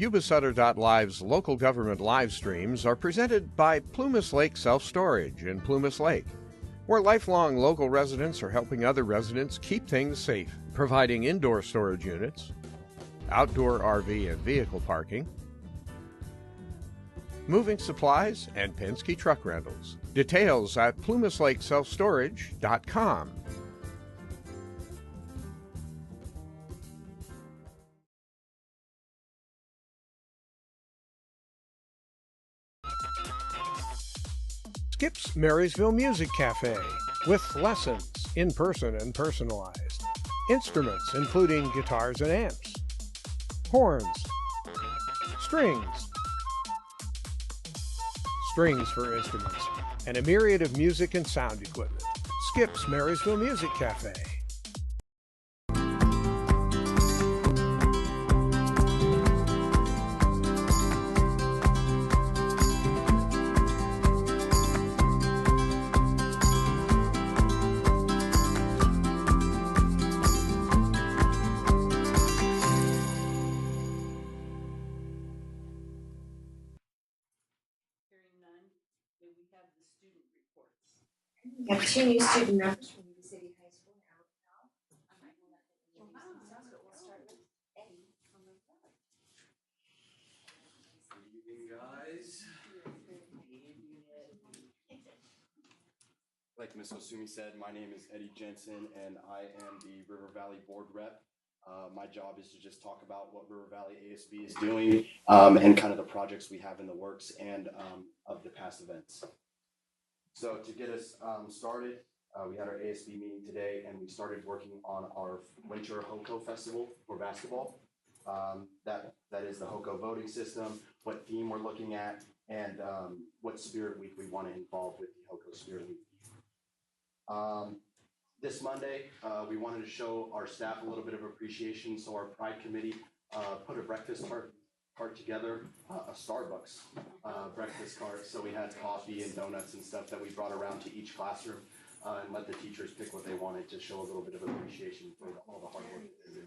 Yuba-Sutter.live's local government live streams are presented by Plumas Lake Self-Storage in Plumas Lake, where lifelong local residents are helping other residents keep things safe, providing indoor storage units, outdoor RV and vehicle parking, moving supplies, and Penske truck rentals. Details at plumaslakeselfstorage.com. Skip's Marysville Music Cafe, with lessons in person and personalized. Instruments including guitars and amps, horns, strings for instruments, and a myriad of music and sound equipment. Skip's Marysville Music Cafe. We have 2 new student members from Yuba-Sutter High School now. We'll start with Eddie from the valley. Good evening, guys. Like Ms. Osumi said, my name is Eddie Jensen, and I am the River Valley Board Rep. My job is to just talk about what River Valley ASB is doing and kind of the projects we have in the works and of the past events. So to get us started, we had our ASB meeting today, and we started working on our Winter HOCO Festival for basketball. That is the HOCO voting system, what theme we're looking at, and what Spirit Week we want to involve with the HOCO Spirit Week. This Monday, we wanted to show our staff a little bit of appreciation, so our Pride Committee put a breakfast cart together, a Starbucks breakfast cart. So we had coffee and donuts and stuff that we brought around to each classroom and let the teachers pick what they wanted to show a little bit of appreciation for all the hard work that they're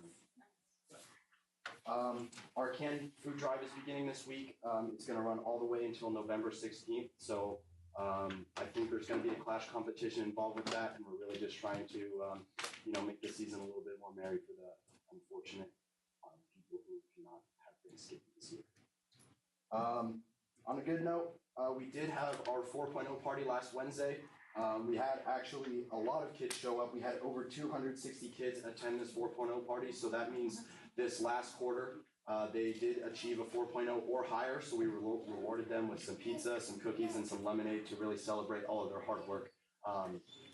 doing. Our canned food drive is beginning this week. It's going to run all the way until November 16th. So I think there's going to be a clash competition involved with that, and we're really just trying to, make the season a little bit more merry for the unfortunate people who cannot have Thanksgiving this year. On a good note, we did have our 4.0 party last Wednesday. We had actually a lot of kids show up. We had over 260 kids attend this 4.0 party, so that means this last quarter, they did achieve a 4.0 or higher, so we rewarded them with some pizza, some cookies, and some lemonade to really celebrate all of their hard work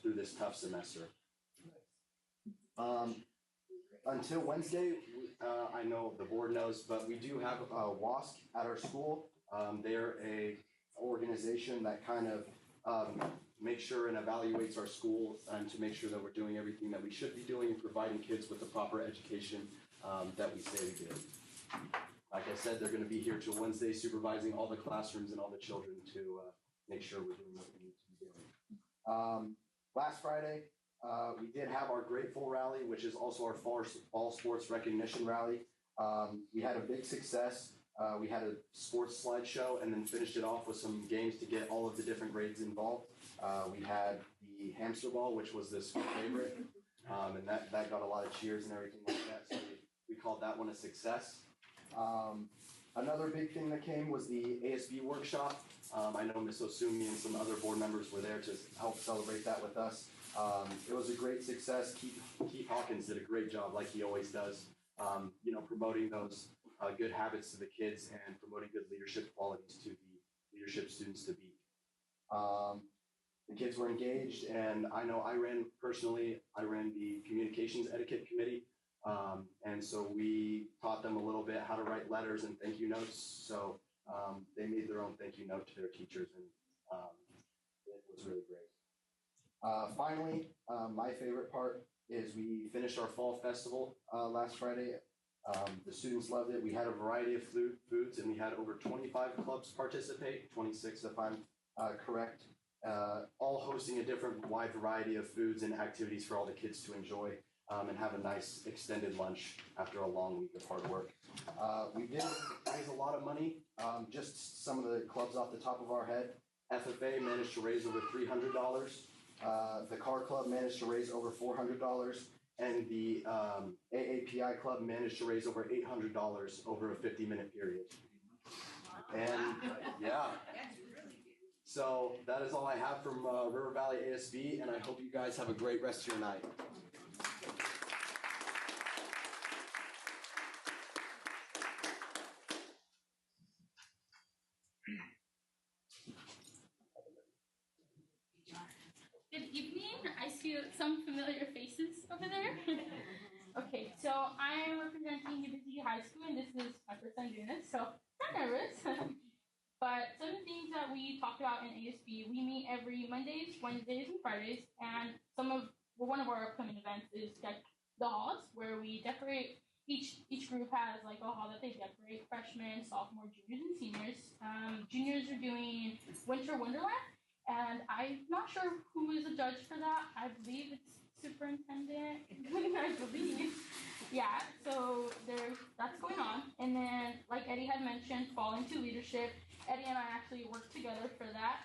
through this tough semester. Until Wednesday, I know the board knows, but we do have WASC at our school. They're a organization that kind of makes sure and evaluates our school and to make sure that we're doing everything that we should be doing and providing kids with the proper education that we say we do. Like I said, they're going to be here till Wednesday supervising all the classrooms and all the children to make sure we're doing what we need to be doing. Last Friday, we did have our Grateful Rally, which is also our fall sports recognition rally. We had a big success. We had a sports slideshow and then finished it off with some games to get all of the different grades involved. We had the hamster ball, which was the school favorite, and that got a lot of cheers and everything like that. So we called that one a success. Another big thing that came was the ASB workshop. I know Ms. Osumi and some other board members were there to help celebrate that with us. It was a great success. Keith Hawkins did a great job, like he always does, promoting those good habits to the kids and promoting good leadership qualities to the leadership students to be. The kids were engaged, and I know I ran the communications etiquette committee. And so we taught them a little bit how to write letters and thank you notes. So they made their own thank you note to their teachers, and it was really great. Finally, my favorite part is we finished our fall festival last Friday. The students loved it. We had a variety of foods, and we had over 25 clubs participate, 26 if I'm correct, all hosting a different wide variety of foods and activities for all the kids to enjoy. and have a nice extended lunch after a long week of hard work. We did raise a lot of money, just some of the clubs off the top of our head. FFA managed to raise over $300. The Car Club managed to raise over $400. And the AAPI Club managed to raise over $800 over a 50-minute period. And yeah. So that is all I have from River Valley ASB, and I hope you guys have a great rest of your night. Good evening. I see some familiar faces over there. Okay, so I am representing Yuba-Sutter High School, and this is my first time doing this, so I'm nervous. But some of the things that we talked about in ASB, we meet every Mondays, Wednesdays, and Fridays, and one of our upcoming events is Deck the Halls, where we decorate. Each group has like a hall that they decorate: freshmen, sophomore, juniors, and seniors. Juniors are doing Winter Wonderland, and I'm not sure who is a judge for that. I believe it's superintendent. I believe. Yeah, so that's going on. And then, like Eddie had mentioned, fall into leadership. Eddie and I actually worked together for that.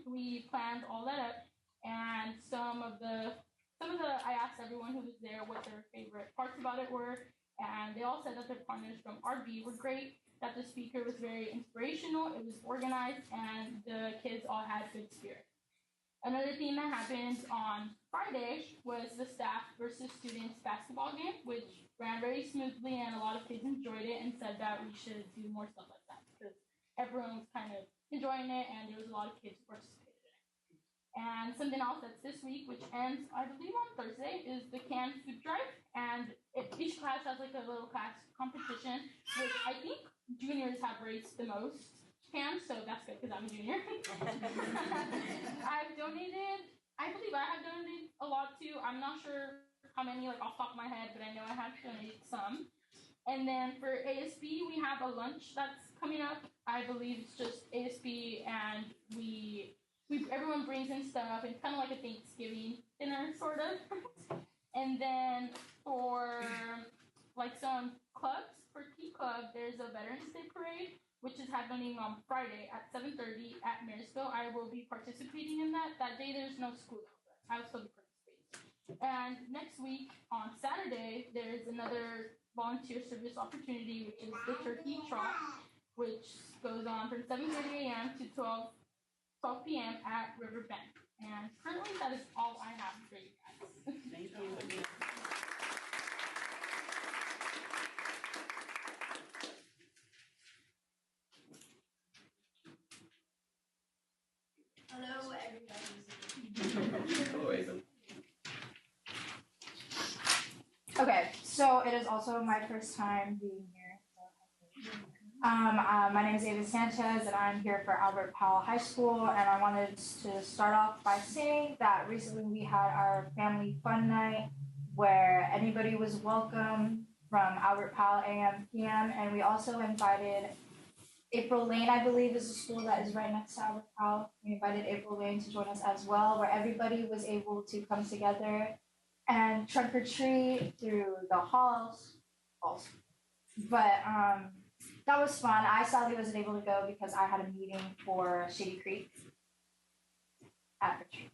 We planned all that up, and some of the I asked everyone who was there what their favorite parts about it were, and they all said that their partners from RV were great, that the speaker was very inspirational, it was organized, and the kids all had good spirit. Another thing that happened on Friday was the staff versus students basketball game, which ran very smoothly, and a lot of kids enjoyed it and said that we should do more stuff like that because everyone was kind of enjoying it, and there was a lot of kids participating. And something else that's this week, which ends, I believe, on Thursday, is the canned food drive. And each class has like a little class competition, which I think juniors have raised the most cans, so that's good because I'm a junior. I believe I have donated a lot too. I'm not sure how many, like off the top of my head, but I know I have donated some. And then for ASB, we have a lunch that's coming up. I believe it's just ASB, and everyone brings in stuff. It's kind of like a Thanksgiving dinner, sort of. And then for like some clubs, for Key Club, there's a Veterans Day Parade, which is happening on Friday at 7:30 at Marysville. I will be participating in that. That day, there's no school, but I will still be participating. And next week, on Saturday, there's another volunteer service opportunity, which is the Turkey Trot, which goes on from 7:30 a.m. to 12 p.m. at River Bend. And currently, that is all I have for you guys. Thank you. Hello, everybody. Hello, Aven. Okay, so it is also my first time being here. My name is Aven Sanchez, and I'm here for Albert Powell High School, and I wanted to start off by saying that recently we had our family fun night where anybody was welcome from Albert Powell AM, PM, and we also invited April Lane, I believe, is a school that is right next to Albert Powell. We invited April Lane to join us as well, where everybody was able to come together and trunk or treat through the halls. But that was fun. I sadly wasn't able to go because I had a meeting for Shady Creek at retreat.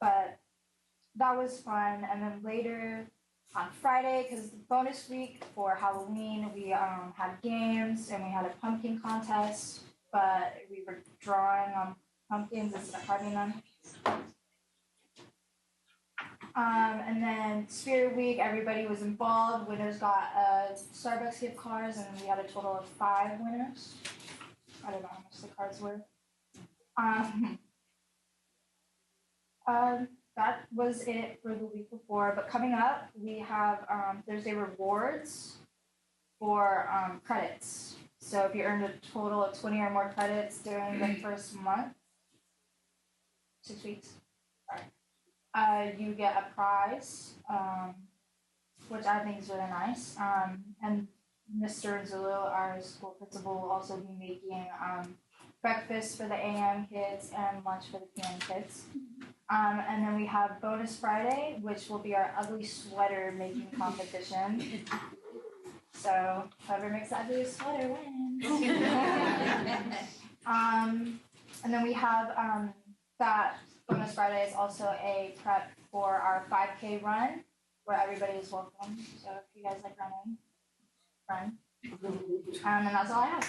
But that was fun. And then later on Friday, because the bonus week for Halloween, we had games and we had a pumpkin contest, but we were drawing on pumpkins instead of carving them. And then Spirit Week, everybody was involved. Winners got Starbucks gift cards, and we had a total of 5 winners. I don't know how much the cards were. That was it for the week before. But coming up, we have Thursday rewards for credits. So if you earned a total of 20 or more credits during the first month, 6 weeks, you get a prize, which I think is really nice. And Mr. Zulu, our school principal, will also be making breakfast for the AM kids and lunch for the PM kids. And then we have Bonus Friday, which will be our ugly sweater making competition. So whoever makes the ugliest sweater wins. And then we have that Bonus Friday is also a prep for our 5K run, where everybody is welcome. So if you guys like running, run. And that's all I have.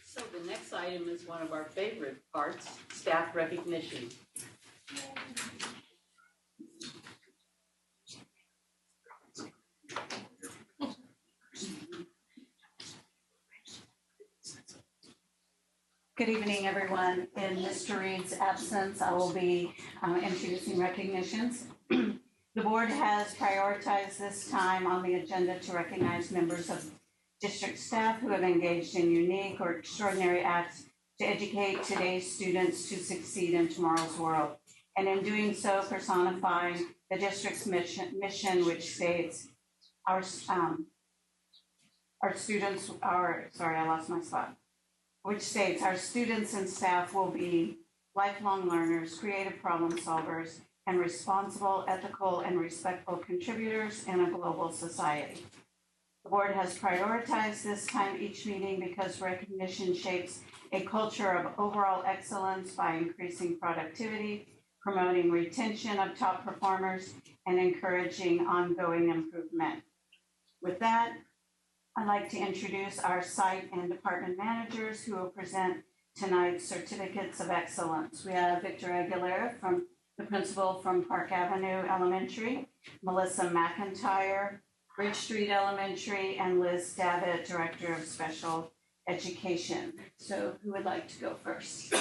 So the next item is one of our favorite parts, staff recognition. Good evening, everyone. In Mr. Reed's absence, I will be introducing recognitions. The board has prioritized this time on the agenda to recognize members of district staff who have engaged in unique or extraordinary acts to educate today's students to succeed in tomorrow's world. And in doing so, personifying the district's mission, which states our students are, sorry, I lost my spot. Which states our students and staff will be lifelong learners, creative problem solvers, and responsible, ethical, and respectful contributors in a global society. The board has prioritized this time each meeting because recognition shapes a culture of overall excellence by increasing productivity, promoting retention of top performers, and encouraging ongoing improvement. With that, I'd like to introduce our site and department managers who will present tonight's certificates of excellence. We have Victor Aguilera, the principal from Park Avenue Elementary, Melissa McIntyre, Bridge Street Elementary, and Liz Davitt, Director of Special Education. So who would like to go first?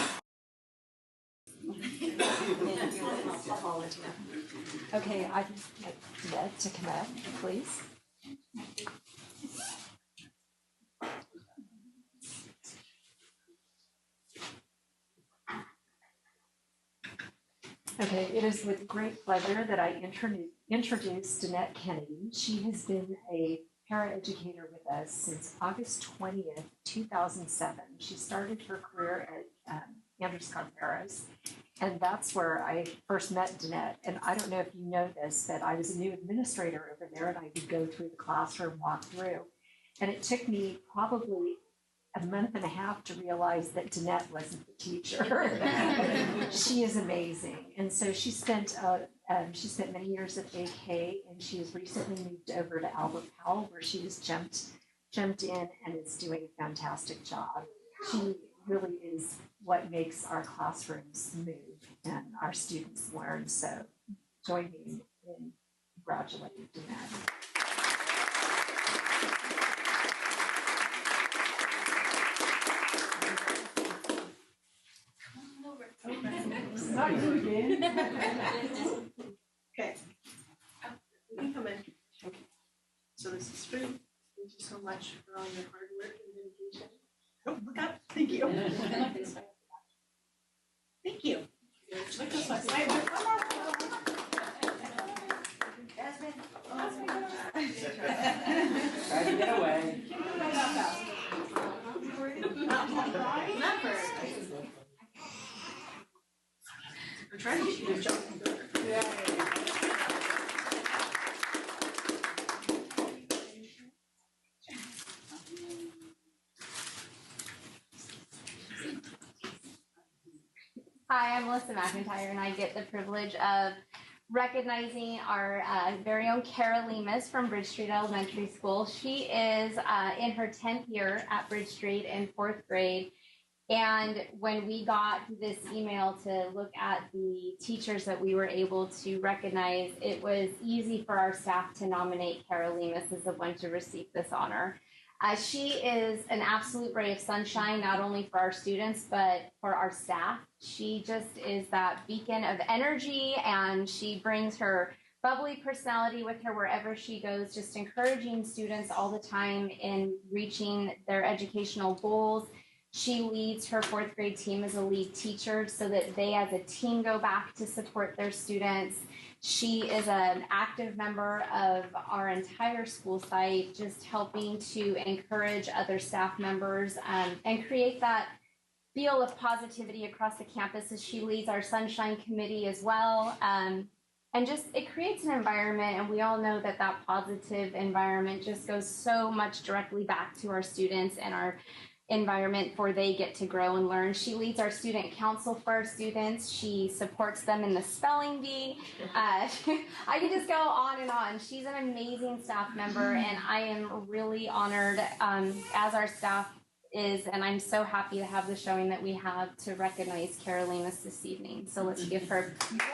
Okay, I'd like Ned to come up, please. Okay, it is with great pleasure that I introduce Danette Kennedy. She has been a paraeducator with us since August 20th, 2007. She started her career at Andrews Conferos, and that's where I first met Danette. And I don't know if you know this, but I was a new administrator over there, and I would go through the classroom, walk through. And it took me probably a month and a half to realize that Danette wasn't the teacher. She is amazing. And so she spent many years at AK, and she has recently moved over to Albert Powell, where she has jumped in and is doing a fantastic job. She really is what makes our classrooms move and our students learn. So join me in congratulating Danette. Not you again. Okay. You can come in. Okay. So this is true. Thank you so much for all your hard work and dedication. Oh, look up. Thank you. Thank you. Try to get away. I'm trying to get you to jump. Yeah. Hi, I'm Melissa McIntyre, and I get the privilege of recognizing our very own Kara Lemus from Bridge Street Elementary School. She is in her 10th year at Bridge Street in 4th grade. And when we got this email to look at the teachers that we were able to recognize, it was easy for our staff to nominate Kara Lemus as the one to receive this honor. She is an absolute ray of sunshine, not only for our students, but for our staff. She just is that beacon of energy, and she brings her bubbly personality with her wherever she goes, just encouraging students all the time in reaching their educational goals. She leads her 4th grade team as a lead teacher so that they as a team go back to support their students. She is an active member of our entire school site, just helping to encourage other staff members and create that feel of positivity across the campus as she leads our Sunshine Committee as well. And just it creates an environment, and we all know that that positive environment just goes so much directly back to our students and our environment for they get to grow and learn. She leads our student council for our students. She supports them in the spelling bee. I could just go on and on. She's an amazing staff member, and I am really honored as our staff is, and I'm so happy to have the showing that we have to recognize Carolinas this evening. So let's give her more round.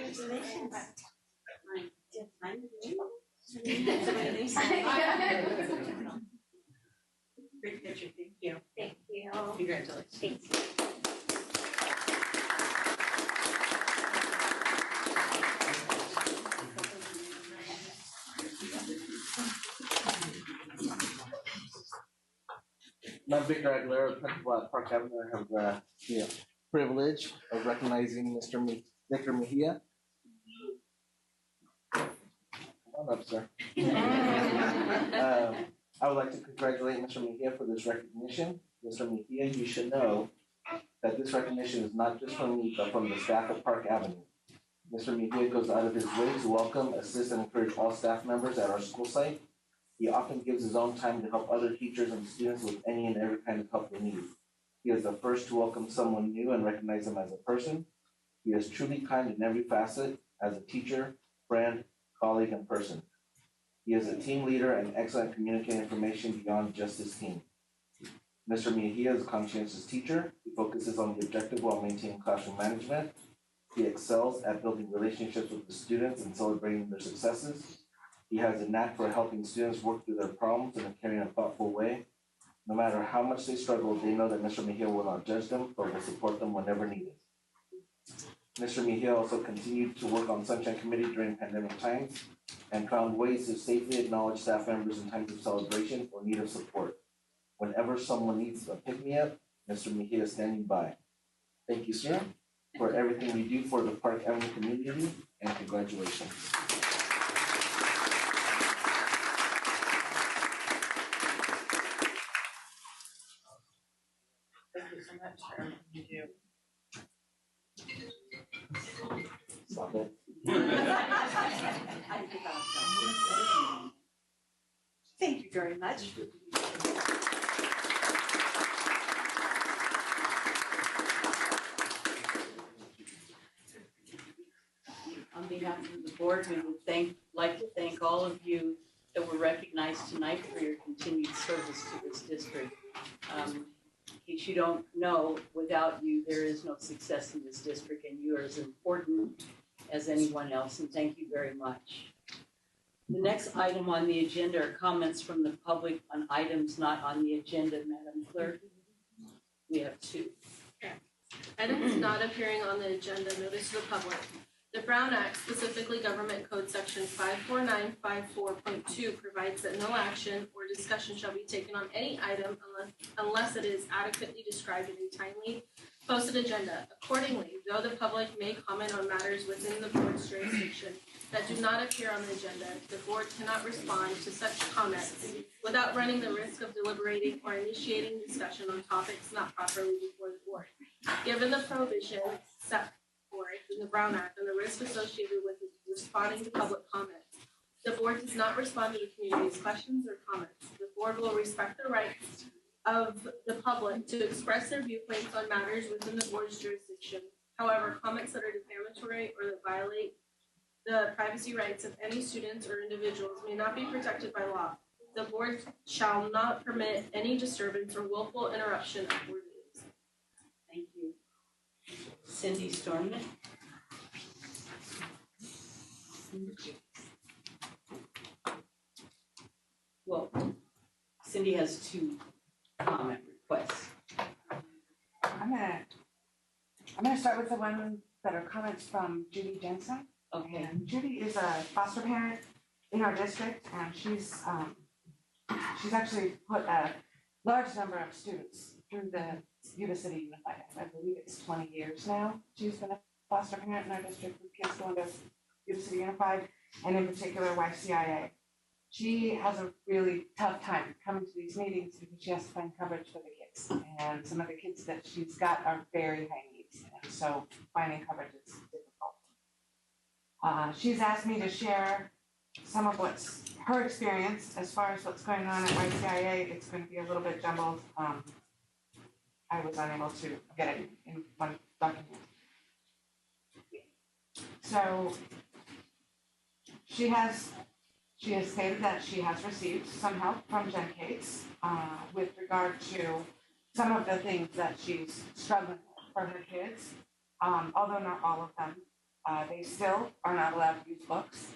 Congratulations. Great picture, thank you. Thank you. Congratulations. Thank you. I'm Victor Aguilera, principal at Park Avenue. I have the privilege of recognizing Mr. Victor Mejia. Come on up, sir. I would like to congratulate Mr. Mejia for this recognition. Mr. Mejia, you should know that this recognition is not just from me, but from the staff at Park Avenue. Mr. Mejia goes out of his way to welcome, assist, and encourage all staff members at our school site. He often gives his own time to help other teachers and students with any and every kind of help they need. He is the first to welcome someone new and recognize them as a person. He is truly kind in every facet as a teacher, friend, colleague, and person. He is a team leader and excellent at communicating information beyond just his team. Mr. Mejia is a conscientious teacher. He focuses on the objective while maintaining classroom management. He excels at building relationships with the students and celebrating their successes. He has a knack for helping students work through their problems in a caring and thoughtful way. No matter how much they struggle, they know that Mr. Mejia will not judge them, but will support them whenever needed. Mr. Mejia also continued to work on Sunshine Committee during pandemic times and found ways to safely acknowledge staff members in times of celebration or need of support. Whenever someone needs a pick-me-up, Mr. Mejia is standing by. Thank you, sir, for everything you do for the Park Avenue community, and congratulations. Thank you so much for everything you do. Stop it. Thank you very much. On behalf of the board, we would like to thank all of you that were recognized tonight for your continued service to this district. In case you don't know, without you, there is no success in this district, and you are as important as anyone else, and thank you very much. The next item on the agenda are comments from the public on items not on the agenda, Madam Clerk. We have two. Items not appearing on the agenda, notice to the public. The Brown Act, specifically Government Code Section 54954.2, provides that no action or discussion shall be taken on any item unless it is adequately described in a timely posted agenda. Accordingly, though the public may comment on matters within the board's jurisdiction that do not appear on the agenda, the board cannot respond to such comments without running the risk of deliberating or initiating discussion on topics not properly before the board. Given the prohibition set forth in the Brown Act and the risk associated with responding to public comments, the board does not respond to the community's questions or comments. The board will respect the rights of the public to express their viewpoints on matters within the board's jurisdiction. However, comments that are defamatory or that violate the privacy rights of any students or individuals may not be protected by law. The board shall not permit any disturbance or willful interruption of board meetings. Thank you. Cindy Storman. Well, Cindy has two comment requests. I'm gonna start with the one that are comments from Judy Jensen. Okay. And Judy is a foster parent in our district, and she's actually put a large number of students through the Yuba-City Unified. I believe it's 20 years now. She's been a foster parent in our district with kids going to Yuba-City Unified, and in particular YCIA. She has a really tough time coming to these meetings because she has to find coverage for the kids. And some of the kids that she's got are very high needs, and so finding coverage is difficult. She's asked me to share some of what's her experience as far as what's going on at YCIA. It's going to be a little bit jumbled. I was unable to get it in one document. So she has stated that she has received some help from Jen Cates with regard to some of the things that she's struggling with for her kids, although not all of them. They still are not allowed to use books.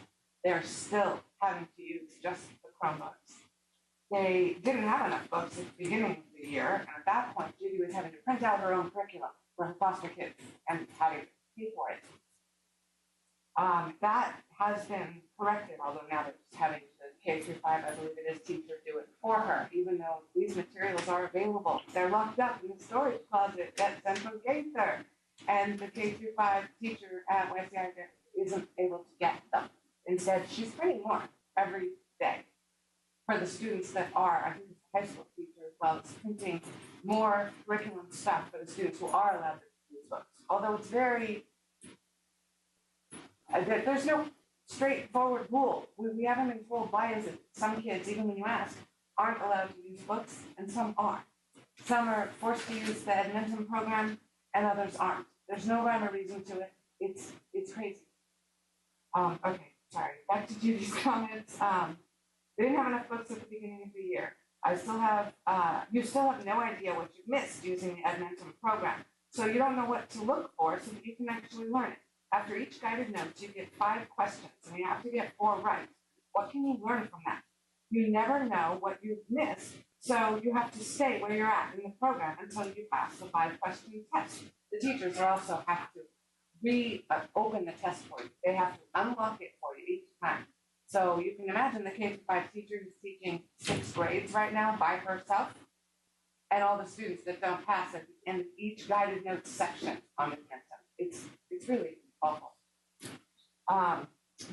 They're still having to use just the Chromebooks. They didn't have enough books at the beginning of the year, and at that point, Judy was having to print out her own curriculum for her foster kids and having to pay for it. That has been corrected, although now they're just having the K through 5, I believe it is, teacher do it for her, even though these materials are available. They're locked up in the storage closet at Central Gaither, and the K through 5 teacher at YCI isn't able to get them. Instead, she's printing more every day for the students that are, I think it's a high school teacher as well, it's printing more curriculum stuff for the students who are allowed to use books. Although it's very, there's no straightforward rule. We haven't been told why is it some kids, even when you ask, aren't allowed to use books and some are. Some are forced to use the Edmonton program and others aren't. There's no rhyme or reason to it. It's crazy. Okay, sorry. Back to Judy's comments. We didn't have enough books at the beginning of the year. You still have no idea what you've missed using the Edmonton program. So you don't know what to look for so that you can actually learn it. After each guided notes, you get 5 questions, and you have to get 4 right. What can you learn from that? You never know what you've missed, so you have to stay where you're at in the program until you pass the 5-question test. The teachers also have to open the test for you. They have to unlock it for you each time. So you can imagine the K-5 teacher who's teaching 6 grades right now by herself, and all the students that don't pass at the end of each guided notes section on the campus. It's really awful.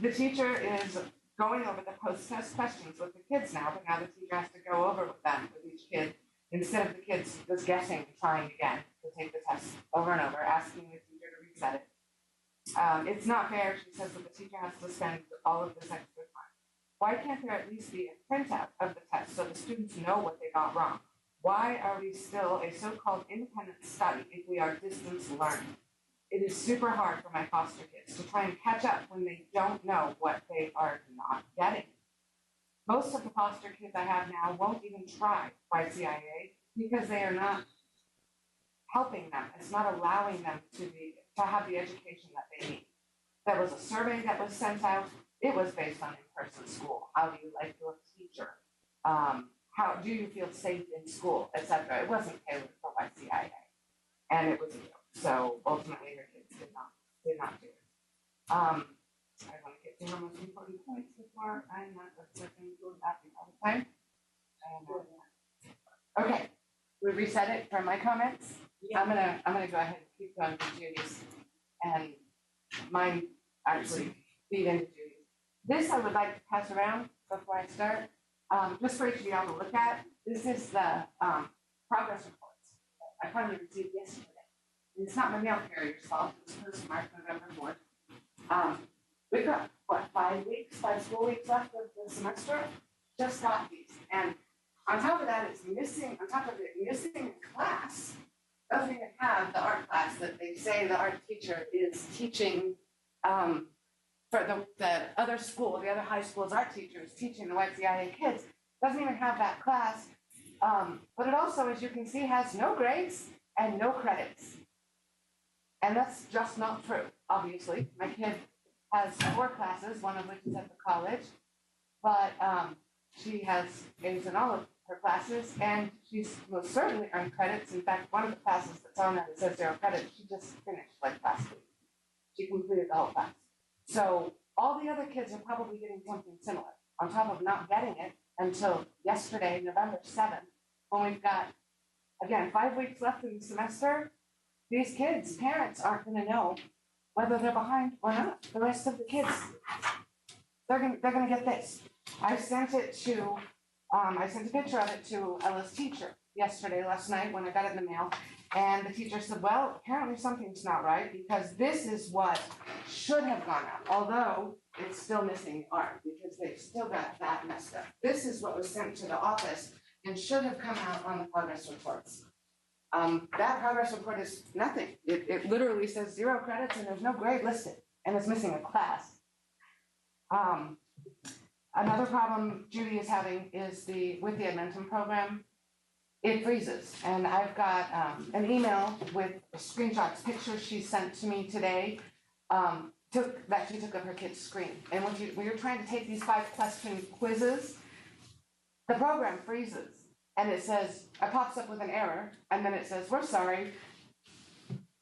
The teacher is going over the post-test questions with the kids now, but now the teacher has to go over with them, with each kid, instead of the kids just guessing and trying again to take the test over and over, asking the teacher to reset it. It's not fair, she says, that the teacher has to spend all of this extra time. Why can't there at least be a printout of the test so the students know what they got wrong? Why are we still a so-called independent study if we are distance learning? It is super hard for my foster kids to try and catch up when they don't know what they are not getting. Most of the foster kids I have now won't even try YCIA because they are not helping them. It's not allowing them to have the education that they need. There was a survey that was sent out. It was based on in-person school. How do you like your teacher? How do you feel safe in school, etc. It wasn't tailored for YCIA, and it was a joke. So ultimately, her kids did not do it. I want to get to her most important points before I'm not going to all the time. Okay, we reset it for my comments. Yeah. I'm gonna go ahead and keep going to Judy's, and mine actually feed into Judy's. This I would like to pass around before I start, just for each of y'all to look at. This is the progress reports I finally received yesterday. And it's not my mail carrier's fault. It was postmarked November 4th. We've got, 5 school weeks left of the semester? Just got these. And on top of that, it's missing, missing a class. Doesn't even have the art class that they say the art teacher is teaching for the other school, the other high school's art teacher is teaching the YCIA kids. Doesn't even have that class. But it also, as you can see, has no grades and no credits. And that's just not true, obviously. My kid has 4 classes, one of which is at the college, but she has A's in all of her classes, and she's most certainly earned credits. In fact, one of the classes that's on that says 0 credits, she just finished like last week. She completed the whole class. So all the other kids are probably getting something similar, on top of not getting it until yesterday, November 7th, when we've got, again, 5 weeks left in the semester, these kids, parents aren't gonna know whether they're behind or not. The rest of the kids, they're gonna get this. I sent it to, I sent a picture of it to Ella's teacher last night when I got it in the mail. And the teacher said, well, apparently something's not right because this is what should have gone out, although it's still missing the arm because they've still got that messed up. This is what was sent to the office and should have come out on the progress reports. That progress report is nothing. It literally says 0 credits and there's no grade listed and it's missing a class. Another problem Judy is having is with the Edmonton program, it freezes. And I've got an email with screenshots, pictures she sent to me today that she took of her kid's screen. And when you're trying to take these 5-question quizzes, the program freezes. And it pops up with an error, and then it says, we're sorry,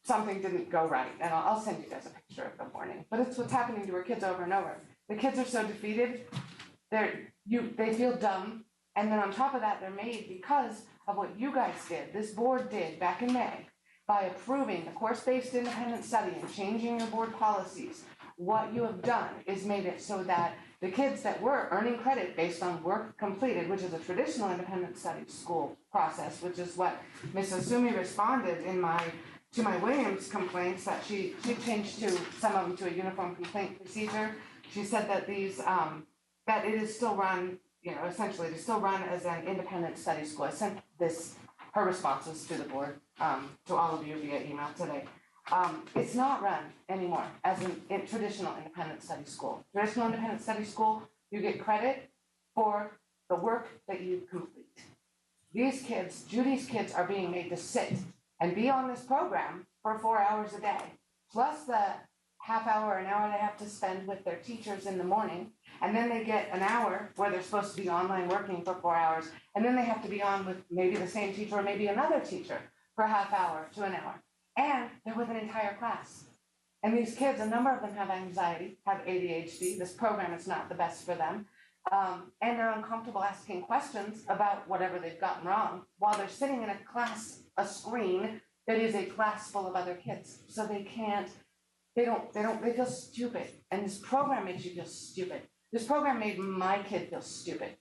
something didn't go right. And I'll send you guys a picture of the warning. But it's what's happening to her kids over and over. The kids are so defeated, they feel dumb, and then on top of that, they're made because of what you guys did, this board did back in May, by approving the course-based independent study and changing your board policies. What you have done is made it so that the kids that were earning credit based on work completed, which is a traditional independent study school process, which is what Ms. Asumi responded to my Williams complaints, that she changed some of them to a uniform complaint procedure. She said that that it is still run, essentially it is still run as an independent study school. I sent her responses to the board, to all of you via email today. It's not run anymore as a traditional independent study school. Traditional independent study school, you get credit for the work that you complete. These kids, Judy's kids, are being made to sit and be on this program for 4 hours a day, plus the half hour, an hour they have to spend with their teachers in the morning, and then they get an hour where they're supposed to be online working for 4 hours, and then they have to be on with maybe the same teacher or maybe another teacher for a half hour to an hour. And they're with an entire class. And these kids, a number of them have anxiety, have ADHD. This program is not the best for them. And they're uncomfortable asking questions about whatever they've gotten wrong while they're sitting in a screen that is a class full of other kids. So they feel stupid. And this program makes you feel stupid. This program made my kid feel stupid.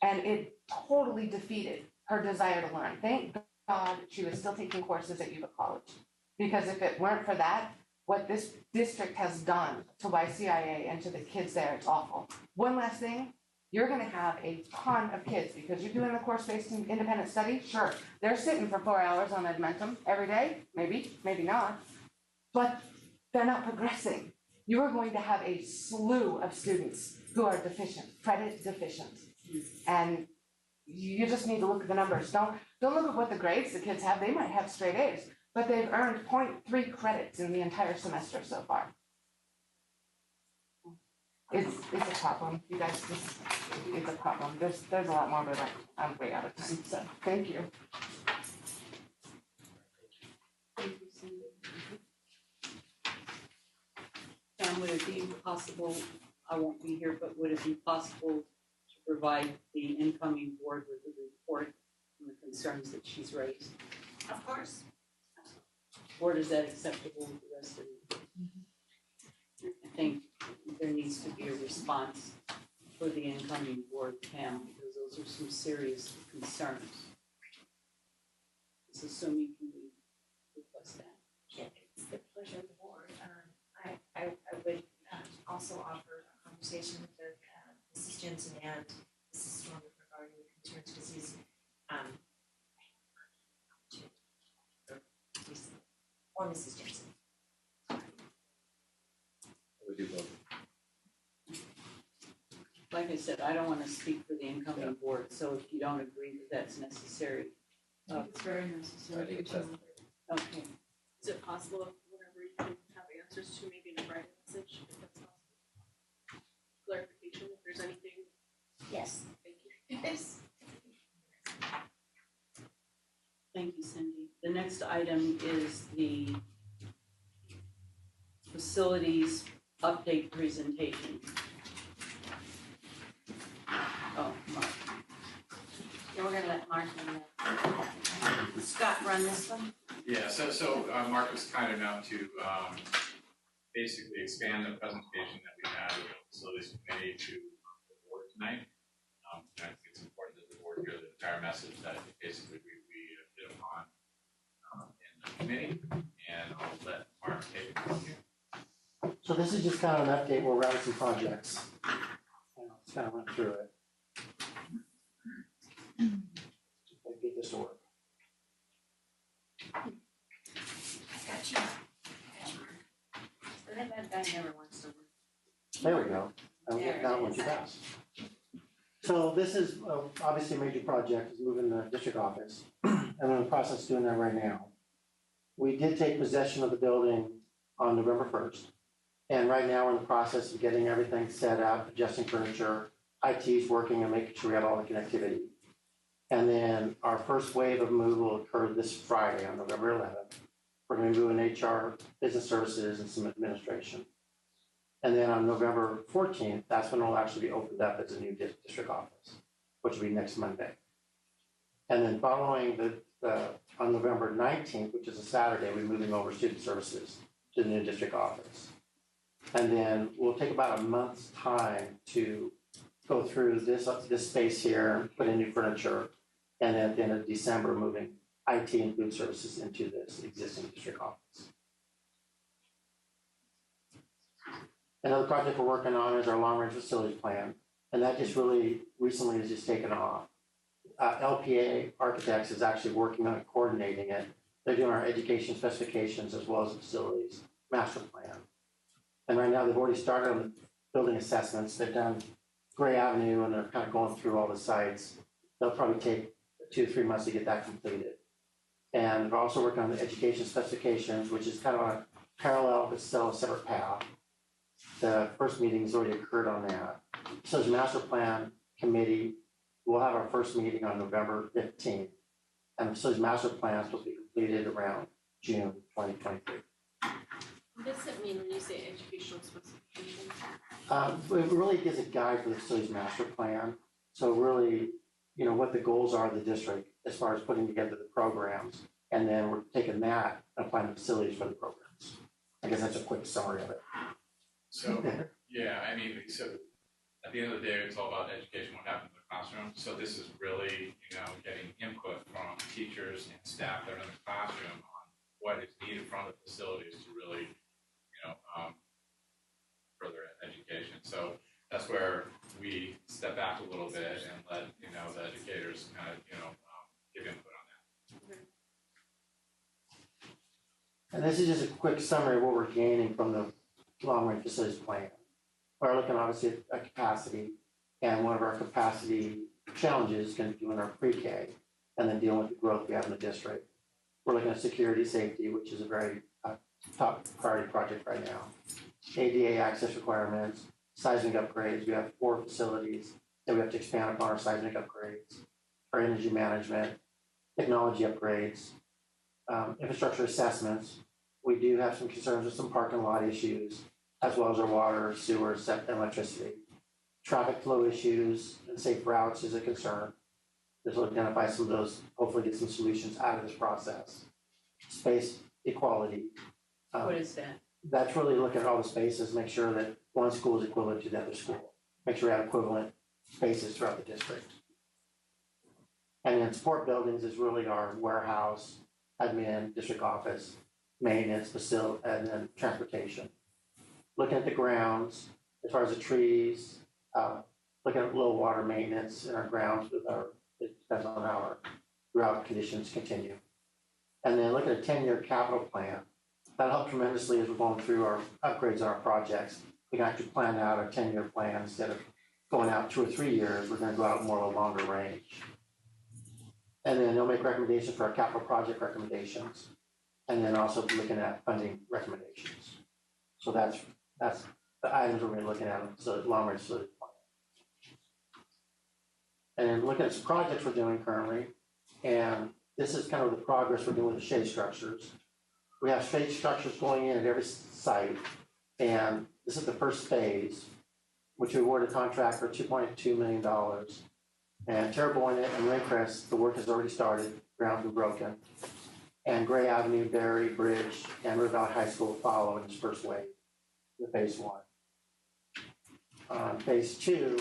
And it totally defeated her desire to learn. Thank God she was still taking courses at Yuba College. Because if it weren't for that, what this district has done to YCIA and to the kids there, it's awful. One last thing, you're gonna have a ton of kids because you're doing the course-based independent study, sure. They're sitting for 4 hours on Edmonton every day, maybe not, but they're not progressing. You are going to have a slew of students who are deficient, credit deficient. And you just need to look at the numbers. Don't look at what the grades the kids have. They might have straight A's, but they've earned 0.3 credits in the entire semester so far. It's a problem, you guys. It's a problem. There's a lot more, but I'm way out of time. So thank you. Sam, would it be possible? I won't be here, but would it be possible to provide the incoming board with a report on the concerns that she's raised? Of course. Or is that acceptable with the rest of you? I think there needs to be a response for the incoming board, Pam, because those are some serious concerns. So assuming can we request that? Yeah, it's the pleasure of the board. I would also offer a conversation with Mrs. Jensen and Mrs. Storm regarding the concerns, because he's or Mrs. Jensen. We do both. Like I said, I don't want to speak for the incoming board, so if you don't agree that that's necessary. It's very necessary. Okay. Is it possible, whenever you can have answers to maybe in a writing message, if that's possible? Clarification, if there's anything. Yes. Thank you. Yes. Thank you, Cindy. The next item is the facilities update presentation. Oh, Mark. Yeah, we're gonna let Mark Mark and Scott run this one. Yeah, so Mark was kind enough to basically expand the presentation that we had with the facilities committee to the board tonight. And I think it's important that the board hear the entire message that basically we hit upon in the committee, and I'll let Mark take it from here. So this is just kind of an update where we're at with some projects. Let's kind of run through it. Get this to work. Got you. That guy never wants to work. There we go. I'll get down once you pass. So this is obviously a major project, is moving the district office. And we're in the process of doing that right now. We did take possession of the building on November 1st. And right now we're in the process of getting everything set up, adjusting furniture, IT's working and making sure we have all the connectivity. And then our first wave of move will occur this Friday on November 11th. We're going to do an HR, business services, and some administration. And then on November 14th, that's when it'll actually be opened up as a new district office, which will be next Monday. And then following on November 19th, which is a Saturday, we're moving over student services to the new district office. And then we'll take about a month's time to go through this space here, put in new furniture, and then at the end of December, moving IT and food services into this existing district office. Another project we're working on is our long-range facilities plan, and that just really recently has just taken off. LPA Architects is actually working on coordinating it. They're doing our education specifications as well as the facilities master plan. And right now they've already started on the building assessments. They've done Gray Avenue and they're kind of going through all the sites. They'll probably take 2 to 3 months to get that completed. And we're also working on the education specifications, which is kind of on a parallel but still a separate path. The first meeting has already occurred on that. So as master plan committee, we'll have our first meeting on November 15th. And so as master plan is supposed to be completed around June 2023. What does it mean when you say educational specifications? It really gives a guide for the facilities master plan. So really, what the goals are of the district as far as putting together the programs. And then we're taking that and applying the facilities for the programs. I guess that's a quick summary of it. So, yeah, so at the end of the day, it's all about education, what happens in the classroom. So this is really, getting input from teachers and staff that are in the classroom on what is needed from the facilities to really, further education. So that's where we step back a little bit and let, the educators kind of, give input on that. And this is just a quick summary of what we're gaining from the long-range facilities plan. We're looking obviously at capacity, and one of our capacity challenges is going to be doing our pre-K and then dealing with the growth we have in the district. We're looking at security, safety, which is a very top priority project right now. ADA access requirements, seismic upgrades. We have 4 facilities that we have to expand upon our seismic upgrades, our energy management, technology upgrades, infrastructure assessments. We do have some concerns with some parking lot issues, as well as our water, sewer, and electricity. Traffic flow issues and safe routes is a concern. This will identify some of those, hopefully get some solutions out of this process. Space equality. What is that? That's really looking at all the spaces, make sure that one school is equivalent to the other school. Make sure we have equivalent spaces throughout the district. And then support buildings is really our warehouse, admin, district office, maintenance, facility, and then transportation. Looking at the grounds, as far as the trees, looking at low water maintenance in our grounds it depends on how our drought conditions continue. And then looking at a 10-year capital plan. That'll help tremendously as we're going through our upgrades on our projects. We can actually plan out a 10-year plan instead of going out 2 or 3 years. We're going to go out more of a longer range. And then they'll make recommendations for our capital project recommendations. And then also looking at funding recommendations. So that's the items we're going to be looking at, so long range facility plan. And then looking at some projects we're doing currently, and this is kind of the progress we're doing with the shade structures. We have shade structures going in at every site, and this is the first phase, which we awarded a contract for $2.2 million. And Terrebonne and Lindcrest, the work has already started, ground been broken. And Gray Avenue, Berry, Bridge, and River Valley High School follow in this first wave, the phase one. Phase two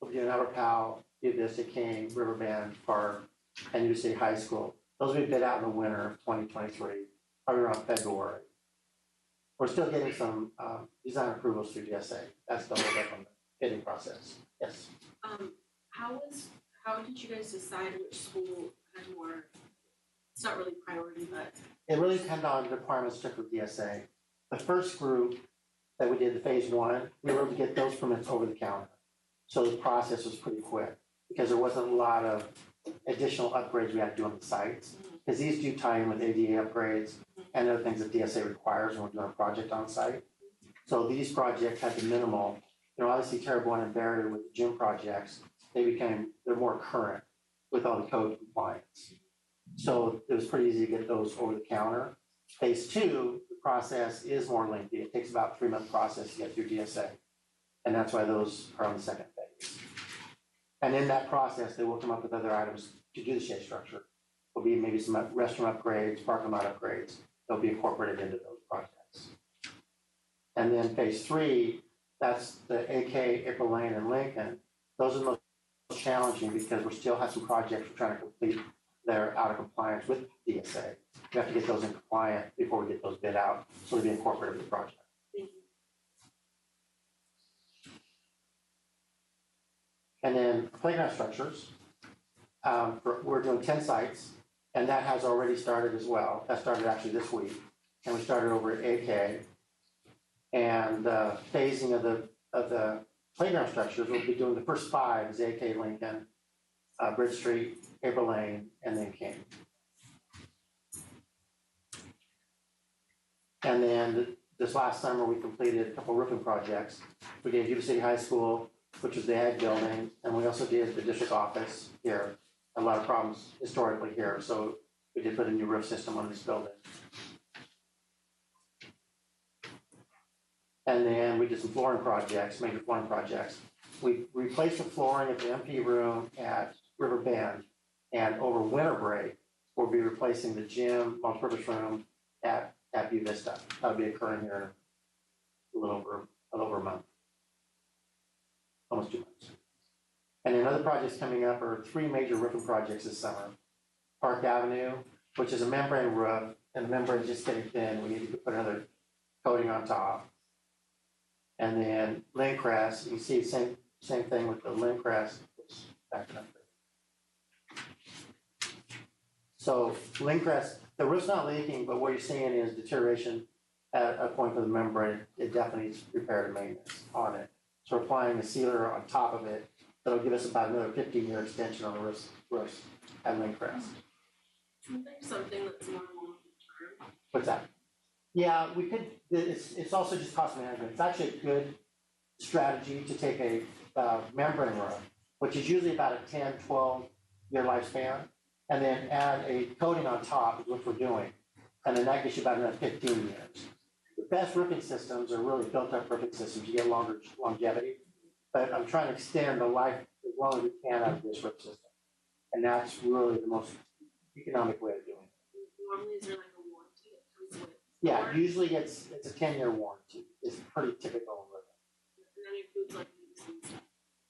will be in Albert Powell, Yuba-Sutter, King, Riverbend Park, and Yuba City High School. Those will be bid out in the winter of 2023, probably around February. We're still getting some design approvals through DSA. That's the whole up on the bidding process. Yes. How did you guys decide which school had more? It's not really priority, but It really depended on the requirements took with DSA. The first group that we did, the phase one, we were able to get those permits over the counter. So the process was pretty quick because there wasn't a lot of additional upgrades we had to do on the sites. Because these do tie in with ADA upgrades and other things that DSA requires when we're doing a project on site. So these projects had the minimal, obviously Terrebonne and Barrier with the gym projects, they're more current with all the code compliance. So it was pretty easy to get those over the counter. Phase two, the process is more lengthy. It takes about a 3-month process to get through DSA. And that's why those are on the second phase. And in that process, they will come up with other items to do the shade structure. There'll be maybe some restroom upgrades, parking lot upgrades. They'll be incorporated into those projects. And then phase three, that's the AK, April Lane, and Lincoln. Those are the most challenging because we still have some projects we're trying to complete that are out of compliance with DSA. We have to get those in compliant before we get those bid out, so they'll be incorporated with the project. And then playground structures, we're doing 10 sites, and that has already started as well. That started actually this week, and we started over at AK. And phasing of the playground structures, we'll be doing the first 5 is AK Lincoln, Bridge Street, April Lane, and then King. And then this last summer, we completed a couple roofing projects. We did Yuba City High School, which was the ag building, and we also did the district office here. A lot of problems historically here, so we did put a new roof system on this building. And then we did some flooring projects, major flooring projects. We replaced the flooring at the MP room at River Bend, and over winter break, we'll be replacing the gym, multipurpose room at Yuba-Sutter. That'll be occurring here in a little over a month, almost 2 months. And then other projects coming up are 3 major roofing projects this summer. Park Avenue, which is a membrane roof, and the membrane is just getting thin. We need to put another coating on top. And then Lindcrest, you see same thing with the Lindcrest. Oops, back up there. So Lindcrest, the roof's not leaking, but what you're seeing is deterioration at a point of the membrane. It definitely needs repair and maintenance on it. So we're applying a sealer on top of it. That'll give us about another 15-year extension on the roofs at Lindcrest. Isn't there something that's more long-term? What's that? Yeah, we could, it's also just cost management. It's actually a good strategy to take a membrane roof, which is usually about a 10, 12-year lifespan, and then add a coating on top, which we're doing. And then that gets you about another 15 years. The best roofing systems are really built-up roofing systems. You get longer longevity. But I'm trying to extend the life as long as we can out of this roof system. And that's really the most economic way of doing it. Normally, is there like a warranty that comes with? Yeah, usually it's a 10-year warranty. It's pretty typical in roofing. And then it includes like leaks and stuff.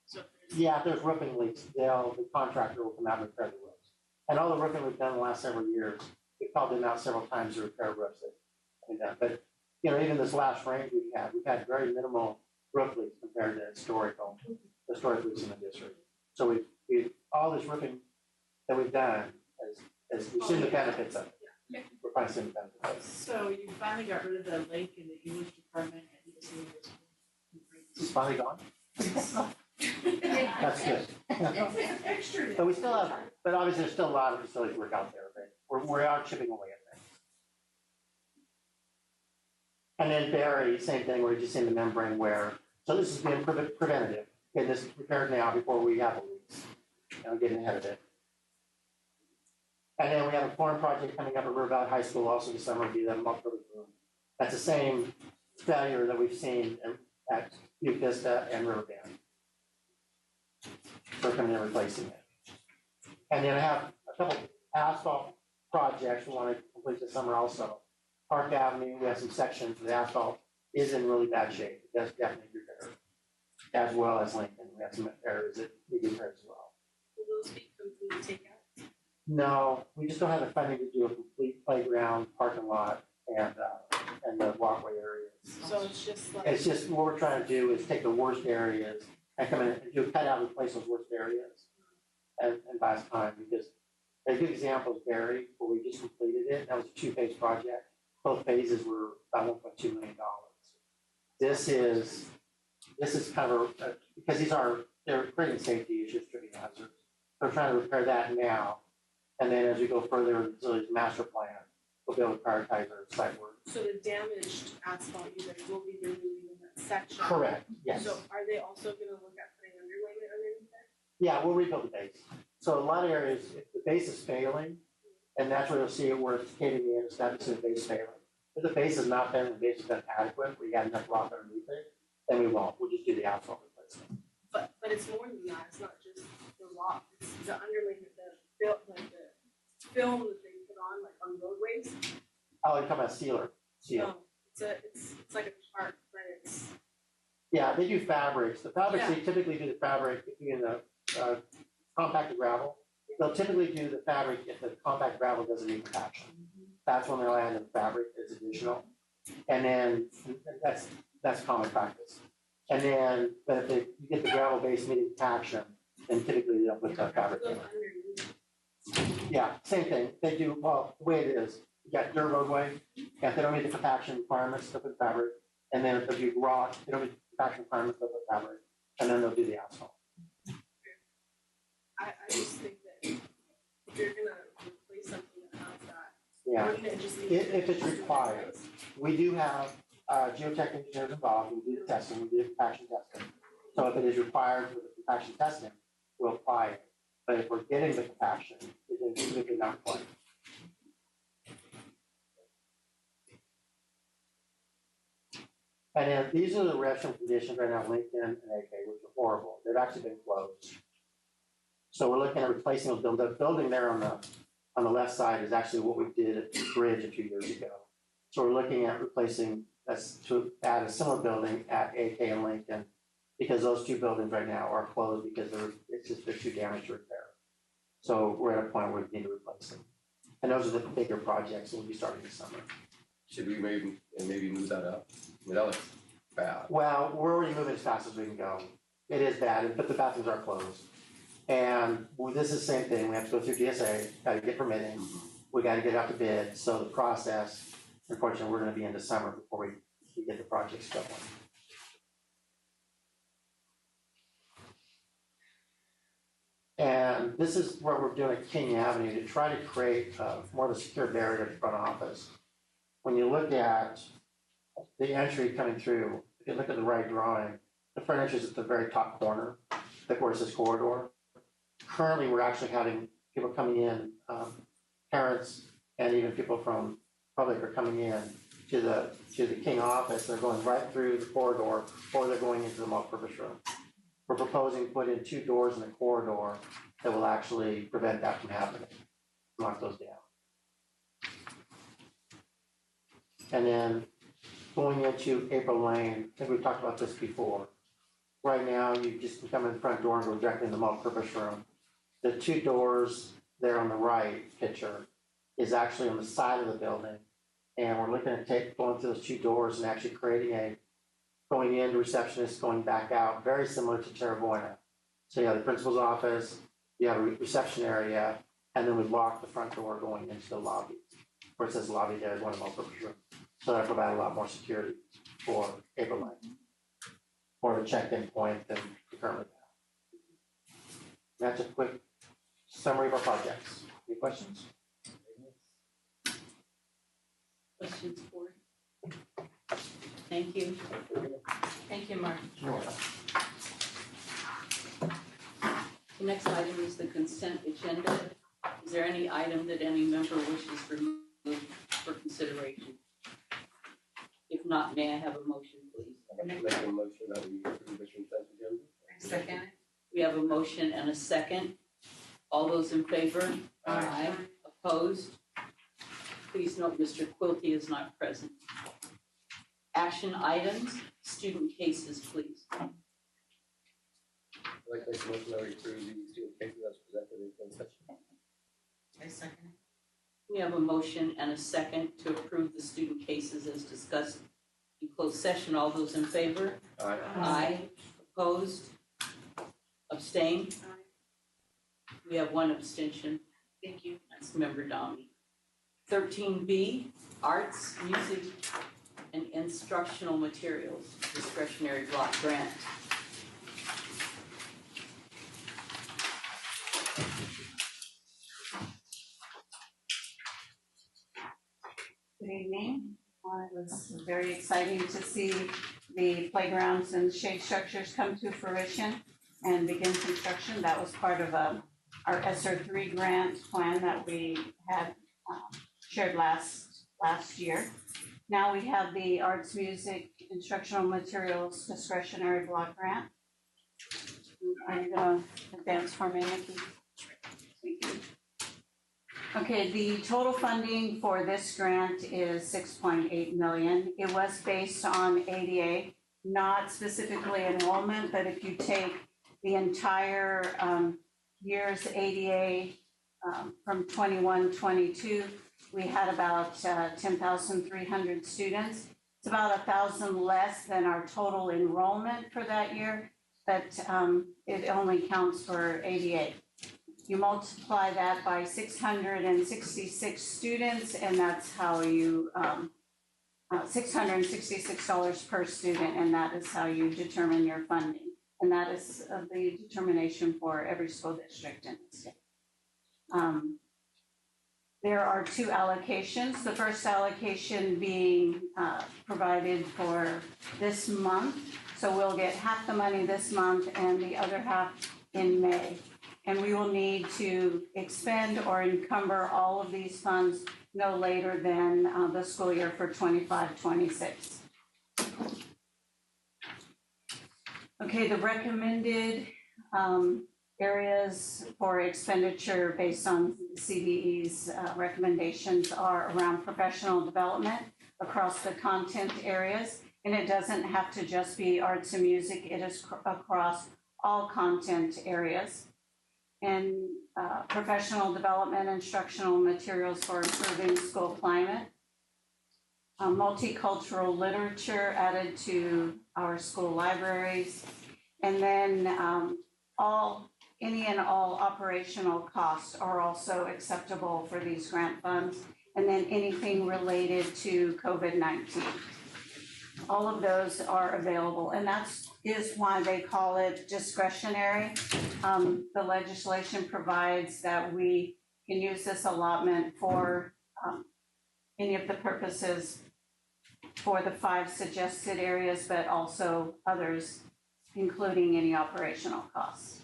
So yeah, if there's roofing leaks, the contractor will come out and repair the roofs. And all the roofing we've done in the last several years, we've called them out several times to repair roofs that we've done. But even this last rain we've had very minimal roof leaks compared to historic leaks in the district. So we've all this roofing that we've done as we've seen the benefits of it. Yeah. We're finally seeing the benefits of it. So you finally got rid of the lake in the English department and It's finally gone? That's good. But we still have, but obviously there's still a lot of facility work out there, but we are chipping away at things. And then Barry, same thing, we're just in the membrane wear. So this is being preventative. Getting this repaired now before we have a leak. Getting ahead of it. And then we have a flooring project coming up at River Valley High School also this summer, be that multi-purpose room. That's the same failure that we've seen at Yuba-Sutter and Riverbend. We're coming in and replacing it. And then I have a couple asphalt projects we want to complete this summer also. Park Avenue, we have some sections, the asphalt is in really bad shape. It does definitely do better. As well as Lincoln, we have some areas that need repair as well. Will those be complete takeout? No, we just don't have the funding to do a complete playground, parking lot, and the walkway areas. So it's just like. It's just, what we're trying to do is take the worst areas and come in and do cut out and replace those worst areas. And buy us time, because a good example is Barry, where we just completed it. That was a 2-phase project. Both phases were about $1.2 million. This is kind of because they're creating safety issues, tripping hazards. We're trying to repair that now. And then as we go further in the facilities master plan, we'll be able to prioritize our site work. So the damaged asphalt you guys will be removing in that section? Correct, yes. So are they also gonna look at putting underlayment underneath there? Yeah, we'll rebuild the base. So a lot of areas, if the base is failing, and that's where you'll see it where it's caving in, establishing the base failing. If the base is not failing, the base has been adequate, where you got enough rock underneath it, then we won't. We'll just do the asphalt replacement. But it's more than that. It's not just the rock. It's the underlayment, the film that they put on, like on roadways. Oh, you're talking about sealer. No, it's like a tarp, but it's. Yeah, they do fabrics. The fabrics, Yeah. they typically do the fabric in the compacted gravel. They'll typically do the fabric if the compact gravel doesn't need compaction. That's when they'll add in fabric as additional. And then that's common practice. And then, but if you get the gravel base needing compaction, then typically they'll put the fabric in. Yeah, same thing. They do, well, the way it is, you got dirt roadway, and if they don't meet the compaction requirements, they'll put fabric. And then if they do rock, they don't meet the compaction requirements, they'll put fabric. And then they'll do the asphalt. I just think that if you're gonna replace something that has that, Yeah, wouldn't it just be? if it's required. We do have geotech engineers involved, we do the testing, we do the compaction testing. So if it is required for the compaction testing, we'll apply it. But if we're getting the compaction, it is typically not required. And then these are the restroom conditions right now, Lincoln and AK, which are horrible. They've actually been closed. So we're looking at replacing those buildings. The building there on the left side is actually what we did at the bridge a few years ago. So we're looking at replacing that's to add a similar building at AK and Lincoln, because those two buildings right now are closed because they're too damaged to repair. So we're at a point where we need to replace them. And those are the bigger projects that we'll be starting this summer. Should we maybe move that up? I mean, that looks bad. Well, we're already moving as fast as we can go. It is bad, but the bathrooms are closed. And this is the same thing. We have to go through DSA, got to get permitting. We got to get out to bid. So the process, unfortunately, we're going to be into summer before we get the projects going. And this is what we're doing at King Avenue to try to create more of a secure barrier to the front office. When you look at the entry coming through, if you look at the right drawing, the front entrance is at the very top corner, where it says corridor. Currently, we're actually having people coming in, parents and even people from public are coming in to the King office. They're going right through the corridor, or they're going into the multi-purpose room. We're proposing to put in 2 doors in the corridor that will actually prevent that from happening, lock those down. And then going into April Lane, I think we've talked about this before. Right now, you just come in the front door and go directly in the multi-purpose room. The 2 doors there on the right picture is actually on the side of the building. And we're looking at going through those 2 doors and actually creating going in to receptionist, going back out, very similar to Terrabuena. So you have the principal's office, you have a reception area, and then we lock the front door going into the lobby. Where it says lobby there is one of the multi-purpose rooms. So that provide a lot more security for April Lane, or the check-in point than we currently have. That's a quick summary of our projects. Any questions? Questions, board? Thank you. Thank you, Mark. Sure. The next item is the consent agenda. Is there any item that any member wishes removed for consideration? If not, may I have a motion, please? Make a motion that we approve this consent agenda. Second. We have a motion and a second. All those in favor? Aye. Opposed? Please note Mr. Quilty is not present. Action items, student cases, please. I'd like to make a motion that we approve the student cases as presented in closed session. I second. We have a motion and a second to approve the student cases as discussed in closed session. All those in favor? Aye. Aye. Opposed? Abstained? We have one abstention. Thank you. That's Member Domi. 13B, arts, music, and instructional materials, discretionary block grant. Good evening. It was very exciting to see the playgrounds and shade structures come to fruition and begin construction. That was part of our ESSER 3 grant plan that we had shared last year. Now we have the arts, music, instructional materials discretionary block grant. Are you gonna advance for me, Nikki? Thank you. Okay, the total funding for this grant is $6.8 million. It was based on ADA, not specifically enrollment, but if you take the entire year's ADA from 21-22, we had about 10,300 students. It's about 1,000 less than our total enrollment for that year, but it only counts for ADA. You multiply that by 666 students, and that's how you, $666 per student, and that is how you determine your funding. And that is the determination for every school district in the state. There are two allocations. The first allocation being provided for this month. So we'll get half the money this month and the other half in May. And we will need to expend or encumber all of these funds no later than the school year for 25-26. Okay, the recommended areas for expenditure based on CDE's recommendations are around professional development across the content areas. And it doesn't have to just be arts and music, it is across all content areas. And professional development, instructional materials for improving school climate. Multicultural literature added to our school libraries. And then any and all operational costs are also acceptable for these grant funds. And then anything related to COVID-19. All of those are available, and that is why they call it discretionary. The legislation provides that we can use this allotment for any of the purposes for the 5 suggested areas, but also others, including any operational costs.